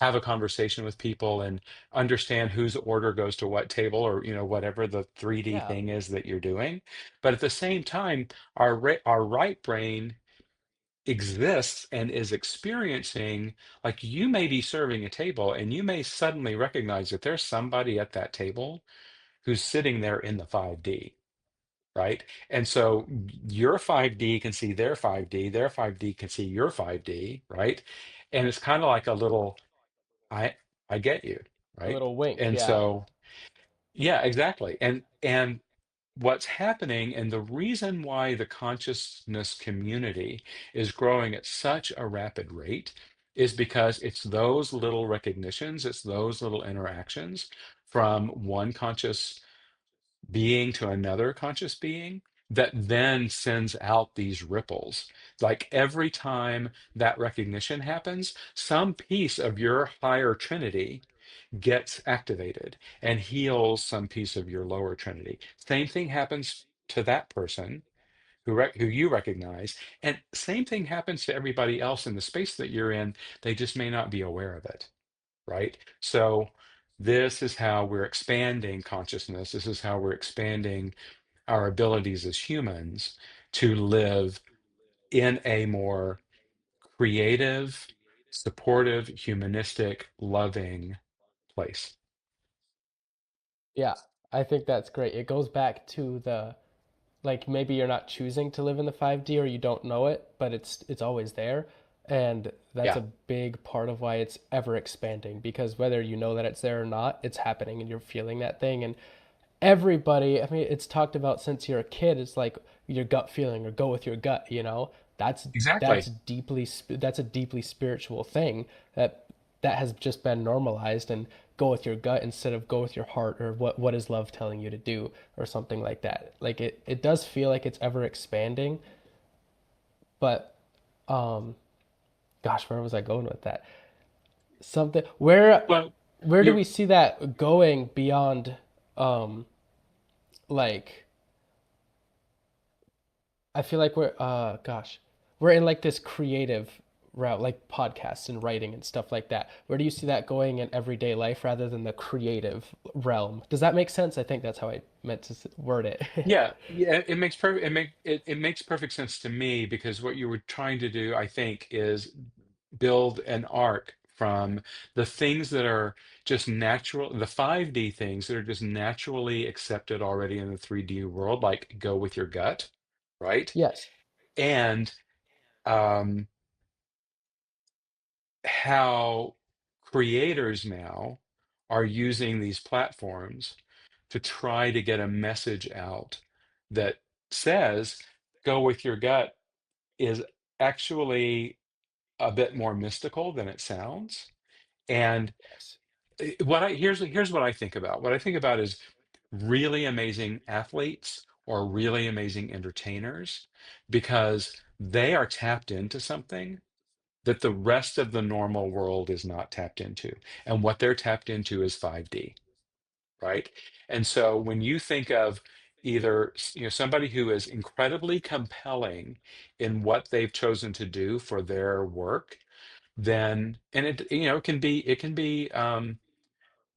have a conversation with people and understand whose order goes to what table, or whatever the 3D Yeah. thing is that you're doing. But at the same time, our right brain exists and is experiencing, like, you may be serving a table and you may suddenly recognize that there's somebody at that table who's sitting there in the 5D, right? And so your 5D can see their 5D can see your 5D, right? And it's kind of like a little, I I get you, A right? little wink. And Yeah. so yeah, exactly. And what's happening, and the reason why the consciousness community is growing at such a rapid rate, is because it's those little recognitions, it's those little interactions from one conscious being to another conscious being that then sends out these ripples. Like every time that recognition happens, some piece of your higher trinity gets activated and heals some piece of your lower trinity. Same thing happens to that person who you recognize, and same thing happens to everybody else in the space that you're in. They just may not be aware of it, right? So this is how we're expanding consciousness. This is how we're expanding our abilities as humans to live in a more creative, supportive, humanistic, loving place. Yeah. I think that's great. It goes back to the like maybe you're not choosing to live in the 5D or you don't know it, but it's always there. And that's Yeah, a big part of why it's ever expanding because whether you know that it's there or not, it's happening and you're feeling that thing. And everybody, I mean, it's talked about since you're a kid. It's like your gut feeling or go with your gut, you know? That's exactly. that's a deeply spiritual thing that has just been normalized and go with your gut instead of go with your heart or what is love telling you to do or something like that. Like it does feel like it's ever expanding, but um gosh, where was I going with that? Something Well, where do you're we see that going beyond um like I feel like we're in like this creative route, like podcasts and writing and stuff like that. Where do you see that going in everyday life rather than the creative realm? Does that make sense? I think that's how I meant to word it. yeah, yeah, it makes perfect sense to me, because what you were trying to do, I think, is build an arc from the things that are just natural, the 5D things that are just naturally accepted already in the 3D world, like go with your gut, right? Yes. And um, how creators now are using these platforms to try to get a message out that says go with your gut is actually a bit more mystical than it sounds. And Yes. here's what I think about. What I think about is really amazing athletes or really amazing entertainers, because they are tapped into something that the rest of the normal world is not tapped into. And what they're tapped into is 5D, right? And so when you think of either somebody who is incredibly compelling in what they've chosen to do for their work, then and it can be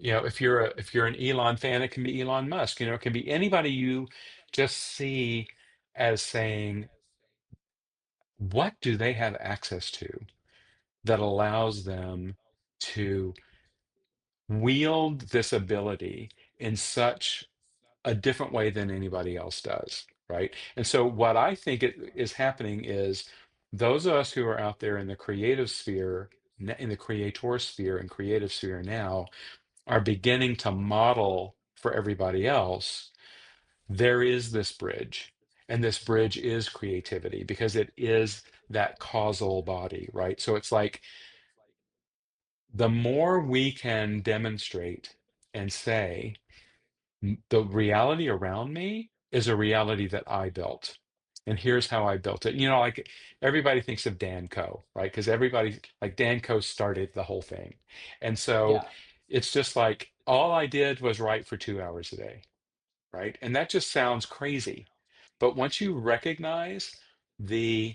if you're an Elon fan, it can be Elon Musk. It can be anybody you just see as saying, what do they have access to that allows them to wield this ability in such a different way than anybody else does, right? And so what I think is happening is those of us who are out there in the creative sphere, in the creator sphere and creative sphere now, are beginning to model for everybody else. There is this bridge, and this bridge is creativity because it is that causal body, right? So it's like the more we can demonstrate and say, the reality around me is a reality that I built. And here's how I built it. Like everybody thinks of Danco, right? Because everybody, like Danco started the whole thing. And so Yeah. it's just like all I did was write for 2 hours a day, right? And that just sounds crazy. But once you recognize the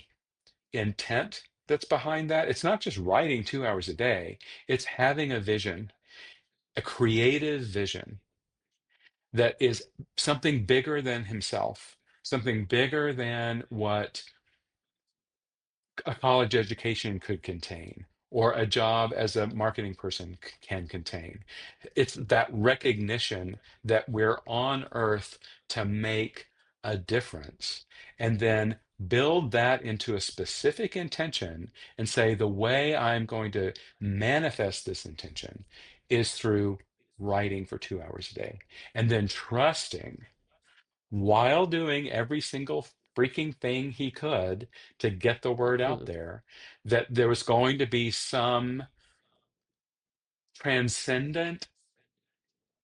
intent that's behind that, it's not just writing 2 hours a day, it's having a vision, a creative vision that is something bigger than himself, something bigger than what a college education could contain or a job as a marketing person can contain. It's that recognition that we're on earth to make a difference and then build that into a specific intention and say the way I'm going to manifest this intention is through writing for 2 hours a day and then trusting while doing every single freaking thing he could to get the word out Mhm. there, that there was going to be some transcendent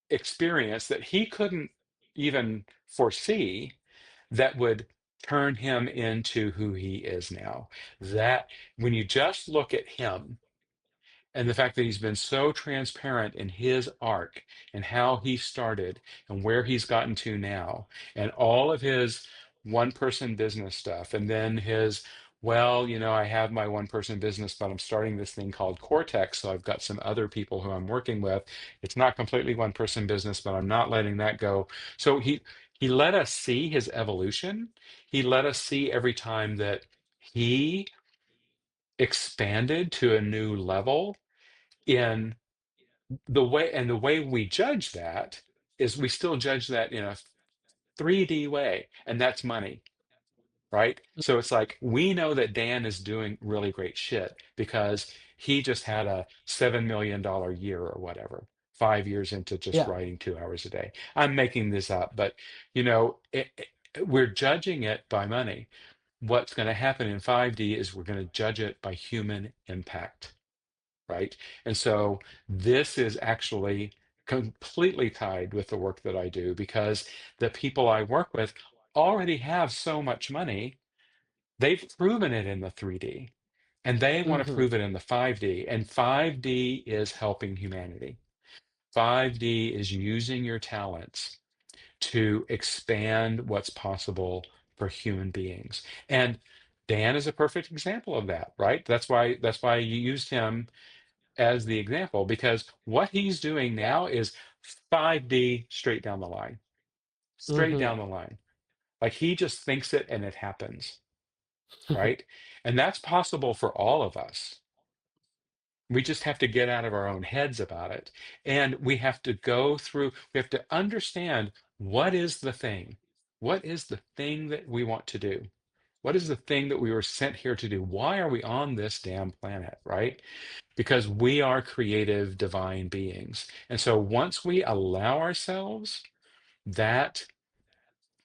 experience that he couldn't even foresee that would turn him into who he is now. That when you just look at him and the fact that he's been so transparent in his arc and how he started and where he's gotten to now and all of his one person business stuff and then his, well, I have my one person business, but I'm starting this thing called Cortex, so I've got some other people who I'm working with. It's not completely one person business, but I'm not letting that go. So he let us see his evolution. He let us see every time that he expanded to a new level in the way we judge that is we still judge that in a 3D way, and that's money, right? So it's like we know that Dan is doing really great shit because he just had a $7 million year or whatever, 5 years into just Yeah. writing 2 hours a day. I'm making this up, but we're judging it by money. What's going to happen in 5D is we're going to judge it by human impact, right? And so this is actually completely tied with the work that I do because the people I work with already have so much money. They've proven it in the 3D and they want to Mhm. prove it in the 5D. And 5D is helping humanity. 5D is using your talents to expand what's possible for human beings. And Dan is a perfect example of that, right? That's why you used him as the example because what he's doing Yeah. now is 5D straight down the line, straight Mhm. down the line. Like he just thinks it and it happens, right? And that's possible for all of us. We just have to get out of our own heads about it. And we have to go through, we have to understand what is the thing? What is the thing that we want to do? What is the thing that we were sent here to do? Why are we on this damn planet, right? Because we are creative divine beings. And so once we allow ourselves that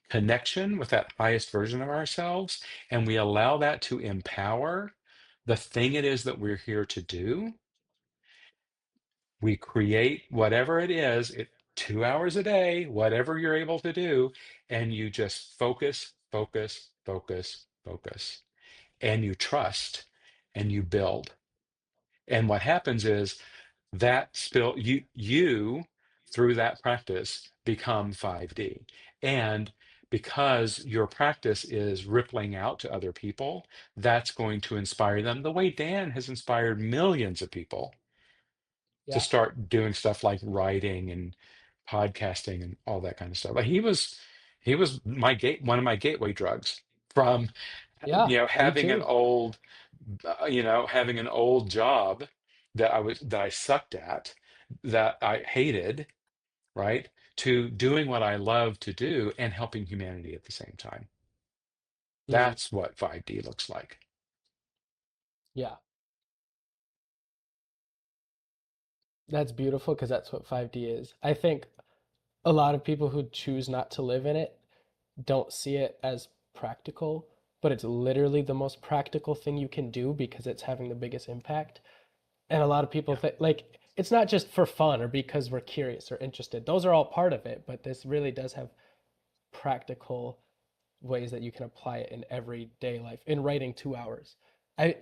connection with that highest version of ourselves, and we allow that to empower the thing it is that we're here to do, we create whatever it is, 2 hours a day, whatever you're able to do, and you just focus, focus, focus, focus, and you trust and you build. And what happens is that you through that practice become 5D. And because your practice is rippling out to other people, that's going to inspire them the way Dan has inspired millions of people. to Yeah. start doing stuff like writing and podcasting and all that kind of stuff. Like he was my one of my gateway drugs from Yeah, me having an too. old having an old job that I sucked at, that I hated, right? To doing what I love to do and helping humanity at the same time. Mm, That's what 5D looks like. yeah, that's beautiful because that's what 5D is. I think a lot of people who choose not to live in it don't see it as practical, but it's literally the most practical thing you can do because it's having the biggest impact. And a lot of people Yeah. think like it's not just for fun or because we're curious or interested. Those are all part of it, but this really does have practical ways that you can apply it in everyday life. In writing 2 hours,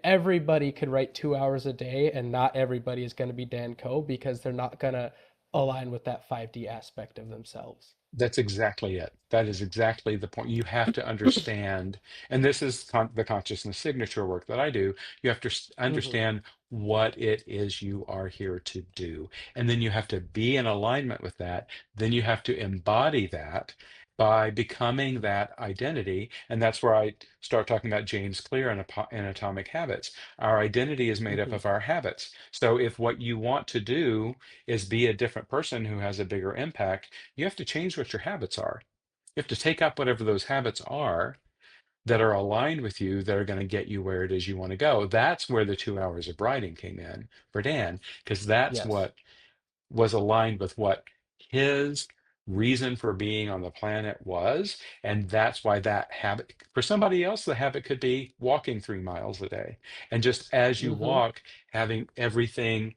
everybody could write 2 hours a day, and not everybody is going to be Dan Coe because they're not going to align with that 5D aspect of themselves. That's exactly it. That is exactly the point. You have to understand, and this is the consciousness signature work that I do. You have to Hmm. understand what it is you are here to do. And then you have to be in alignment with that. Then you have to embody that by becoming that identity. And that's where I start talking about James Clear and Atomic Habits. Our identity is made up Hmm. of our habits. So if what you want to do is be a different person who has a bigger impact, you have to change what your habits are. You have to take up whatever those habits are that are aligned with you, that are going to get you where it is you want to go. That's where the 2 hours of writing came in for Dan, because that's Yes. what was aligned with what his reason for being on the planet was. And that's why that habit, for somebody else, the habit could be walking 3 miles a day. And just as you Hmm. walk, having everything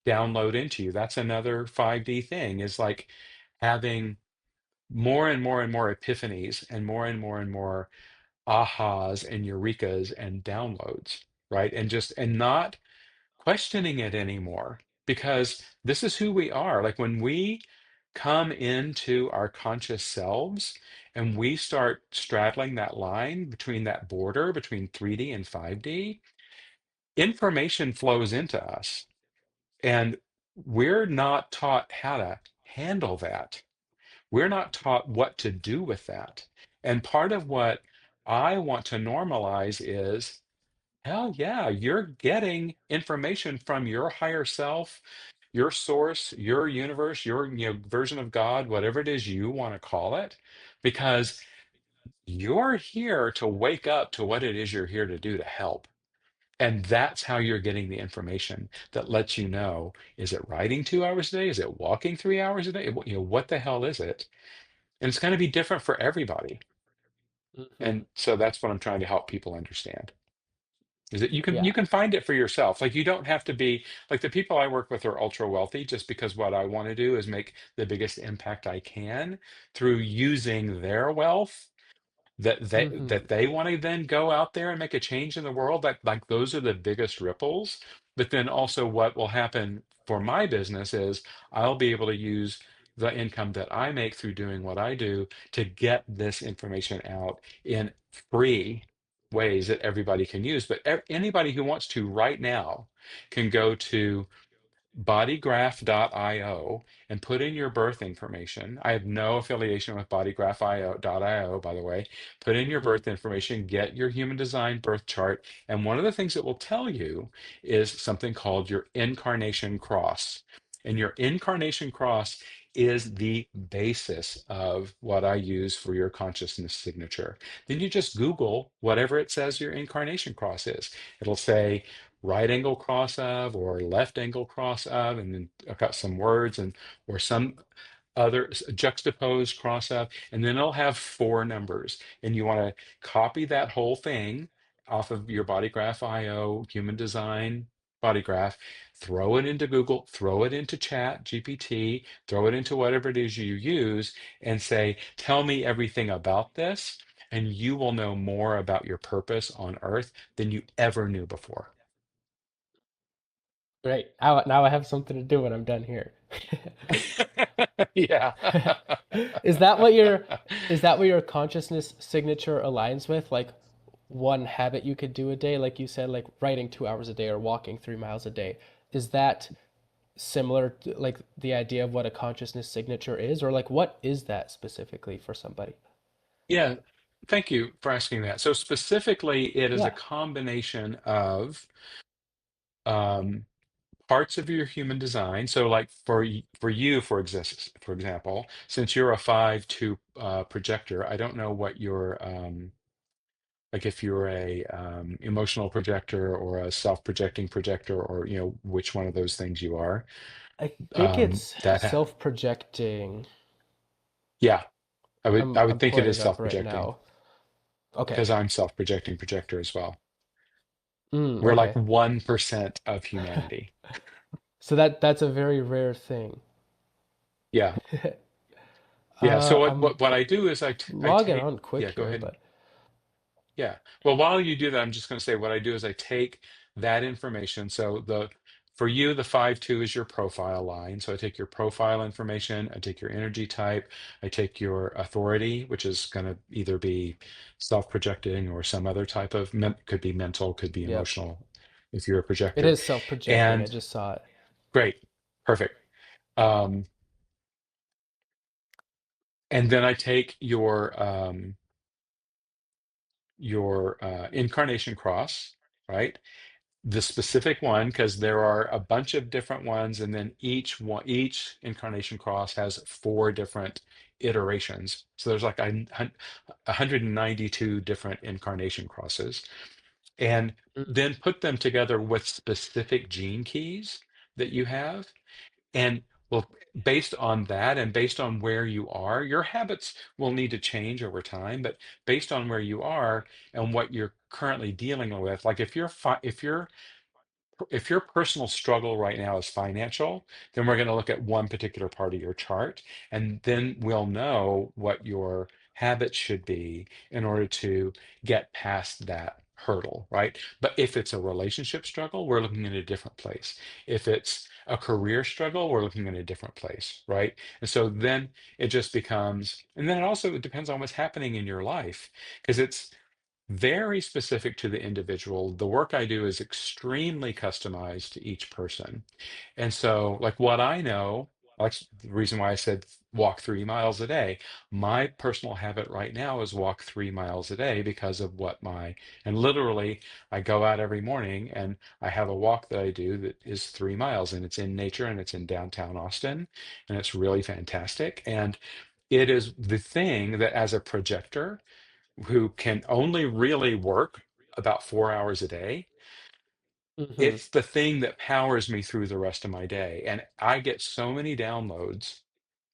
download into you. That's another 5D thing, is like having more and more and more epiphanies and more ahas and eurekas and downloads, right? And not questioning it anymore, because this is who we are. Like when we come into our conscious selves and we start straddling that line between that border between 3D and 5D, information flows into us, and we're not taught how to handle that. We're not taught what to do with that. And part of what I want to normalize is, hell yeah, you're getting information from your higher self, your source, your universe, your version of God, whatever it is you want to call it, because you're here to wake up to what it is you're here to do, to help. And that's how you're getting the information that lets you know, is it writing 2 hours a day? Is it walking 3 hours a day? What the hell is it? And it's going to be different for everybody. Hmm. And so that's what I'm trying to help people understand. Is that you Yeah. can find it for yourself. Like you don't have to be like, the people I work with are ultra wealthy just because what I want to do is make the biggest impact I can through using their wealth, Hmm. that they want to then go out there and make a change in the world. That, like, those are the biggest ripples. But then also what will happen for my business is I'll be able to use the income that I make through doing what I do to get this information out in free ways that everybody can use. But anybody who wants to right now can go to bodygraph.io and put in your birth information. I have no affiliation with bodygraph.io, by the way. Put in your Hmm. birth information, get your human design birth chart. And one of the things it will tell you is something called your incarnation cross. And your incarnation cross is the basis of what I use for your consciousness signature. Then you just Google whatever it says your incarnation cross is. It'll say right angle cross of or left angle cross of, and then I've got some words, and or some other juxtaposed cross of, and then it'll have 4 numbers. And you want to copy that whole thing off of your bodygraph IO human design bodygraph, throw it into Google, throw it into Chat GPT, throw it into whatever it is you use, and say, tell me everything about this. And you will know more about your purpose on earth than you ever knew before. Great. Now I have something to do when I'm done here. Yeah. Is that what your is that what your consciousness signature aligns with? Like one habit you could do a day, like you said, like writing 2 hours a day or walking 3 miles a day. Is that similar to like the idea of what a consciousness signature is, or like what is that specifically for somebody? Yeah, thank you for asking that. So specifically, it is a Yeah. combination of um, parts of your human design. So, like for you, for example, since you're a 5-2 projector, I don't know what your like if you're a emotional projector or a self-projecting projector, or which one of those things you are. I think it's That self-projecting. Yeah, I would I'm I would I'm think it pulling is it up right self-projecting now. Okay. because I'm self-projecting projector as well. We're like Okay. 1% of humanity. So that's a very rare thing. Yeah. Yeah. So what I'm what what I do is I logging take on quick yeah, go here, ahead. but Yeah. Well, while you do that, I'm just going to say what I do is I take that information. So for you, the 5-2 is your profile line. So I take your profile information, I take your energy type, I take your authority, which is going to either be self-projecting or some other type of could be mental, could be yep. emotional if you're a It projector. is self-projecting. I And just saw it. great, perfect. Um, and then I take your incarnation cross, right? The specific one, because there are a bunch of different ones, and then each incarnation cross has four different iterations. So there's like 192 different incarnation crosses, and Mm. then put them together with specific gene keys that you have. And well, based on that and based on where you are, your habits will need to change over time. But based on where you are and what you're currently dealing with, like if your personal struggle right now is financial, then we're going to look at one particular part of your chart, and then we'll know what your habits should be in order to get past that hurdle, right? But if it's a relationship struggle, we're looking at a different place. If it's a career struggle, we're looking at a different place, right? And so then it just becomes, and then it also depends on what's happening in your life, because it's very specific to the individual. The work I do is extremely customized to each person. And so, like what I know, like the reason why I said walk 3 miles a day, my personal habit right now is walk 3 miles a day because of and literally, I go out every morning and I have a walk that I do that is 3 miles, and it's in nature and it's in downtown Austin, and it's really fantastic. And it is the thing that as a projector, who can only really work about 4 hours a day, Hmm. it's the thing that powers me through the rest of my day. And I get so many downloads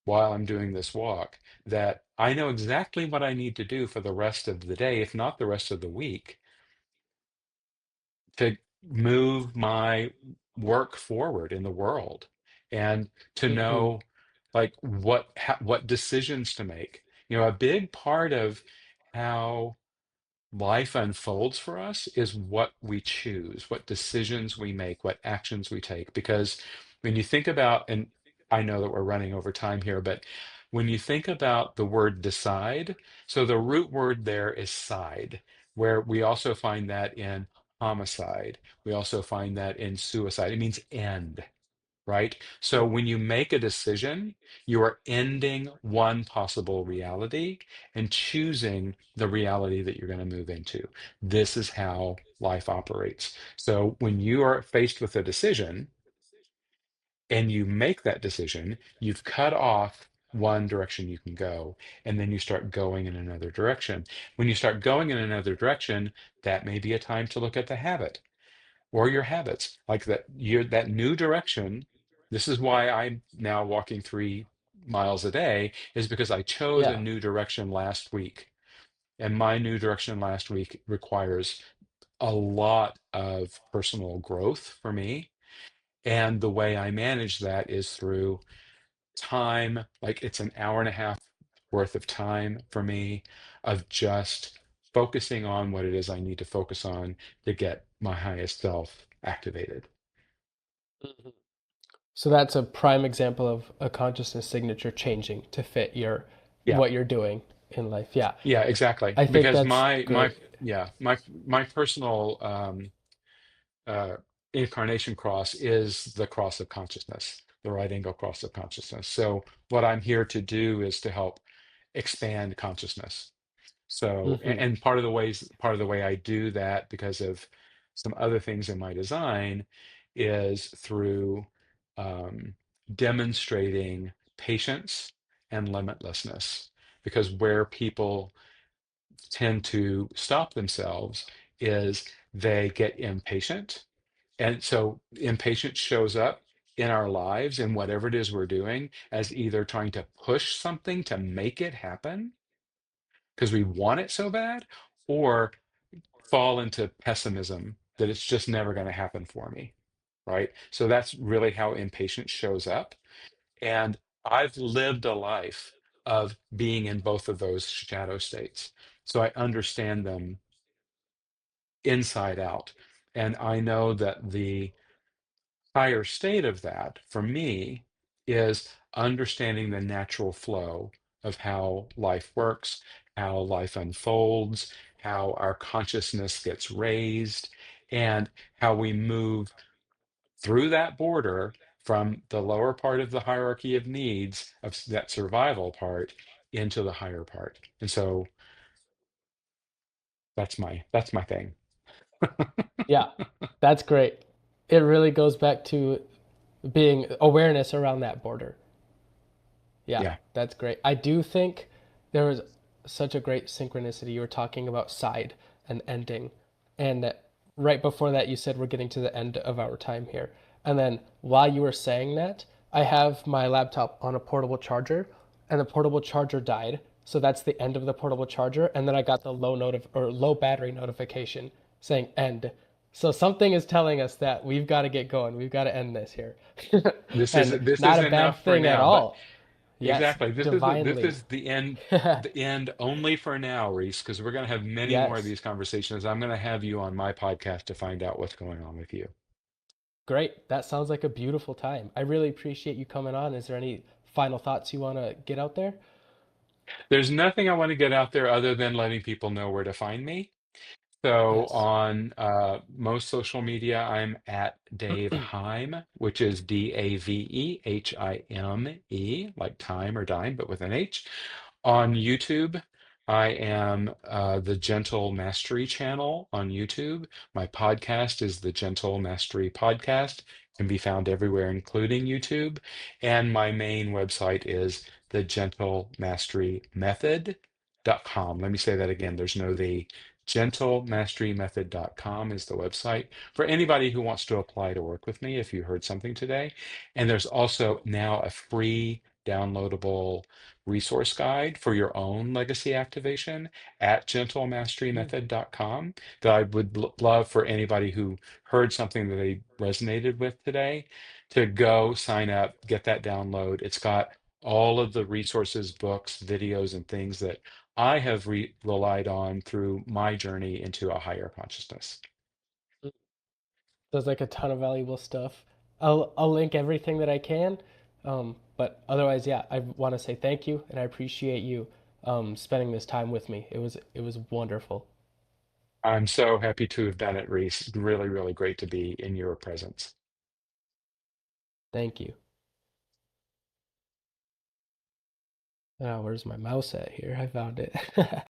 while I'm doing this walk that I know exactly what I need to do for the rest of the day, if not the rest of the week, to move my work forward in the world and to Hmm. know like what decisions to make. A big part of how life unfolds for us is what we choose, what decisions we make, what actions we take. Because when you think about, and I know that we're running over time here, but when you think about the word decide, so the root word there is side, where we also find that in homicide. We also find that in suicide. It means end, right? So when you make a decision, you are ending one possible reality and choosing the reality that you're going to move into. This is how life operates. So when you are faced with a decision and you make that decision, you've cut off one direction you can go, and then you start going in another direction. When you start going in another direction, that may be a time to look at the habit or your habits, like that new direction. This is why I'm now walking 3 miles a day, is because I chose a Yeah. new direction last week, and my new direction last week requires a lot of personal growth for me. And the way I manage that is through time. Like it's an hour and a half worth of time for me of just focusing on what it is I need to focus on to get my highest self activated. Mhm. So that's a prime example of a consciousness signature changing to fit your Yeah. what you're doing in life. Yeah. Yeah, exactly. I think Because that's my great. yeah, my personal incarnation cross is the cross of consciousness, the right angle cross of consciousness. So what I'm here to do is to help expand consciousness. So, Hmm. and part of the way I do that, because of some other things in my design, is through um, demonstrating patience and limitlessness. Because where people tend to stop themselves is they get impatient. And so impatience shows up in our lives in whatever it is we're doing as either trying to push something to make it happen because we want it so bad, or fall into pessimism that it's just never going to happen for me. Right. So that's really how impatience shows up. And I've lived a life of being in both of those shadow states. So I understand them inside out. And I know that the higher state of that for me is understanding the natural flow of how life works, how life unfolds, how our consciousness gets raised, and how we move through that border from the lower part of the hierarchy of needs of that survival part into the higher part. And so that's my thing. Yeah, that's great. It really goes back to being awareness around that border. Yeah, Yeah. that's great. I do think there was such a great synchronicity. You were talking about side and ending. And right before that, you said we're getting to the end of our time here. And then while you were saying that, I have my laptop on a portable charger, and the portable charger died. So that's the end of the portable charger. And then I got the low battery notification saying end. So something is telling us that we've got to get going. We've got to end this here. And This not is a bad enough for thing at now, but all. Yes, exactly. This divinely. is the end only for now, Reese, because we're going to have many more of Yes. these conversations. I'm going to have you on my podcast to find out what's going on with you. Great. That sounds like a beautiful time. I really appreciate you coming on. Is there any final thoughts you want to get out there? There's nothing I want to get out there other than letting people know where to find me. So Yes. on most social media, I'm at Dave Hime, which is Davehime, like time or dime, but with an H. On YouTube, I am the Gentle Mastery channel on YouTube. My podcast is the Gentle Mastery Podcast. Can be found everywhere, including YouTube. And my main website is the Gentle Mastery Method.com. Let me say that again. There's no the gentlemasterymethod.com is the website for anybody who wants to apply to work with me if you heard something today. And there's also now a free downloadable resource guide for your own legacy activation at gentlemasterymethod.com that I would love for anybody who heard something that they resonated with today to go sign up, get that download. It's got all of the resources, books, videos, and things that I have relied on through my journey into a higher consciousness. There's like a ton of valuable stuff. I'll link everything that I can. But otherwise, yeah, I want to say thank you and I appreciate you spending this time with me. It was wonderful. I'm so happy to have done it, Reese. Really, really great to be in your presence. Thank you. Oh, where's my mouse at here? I found it.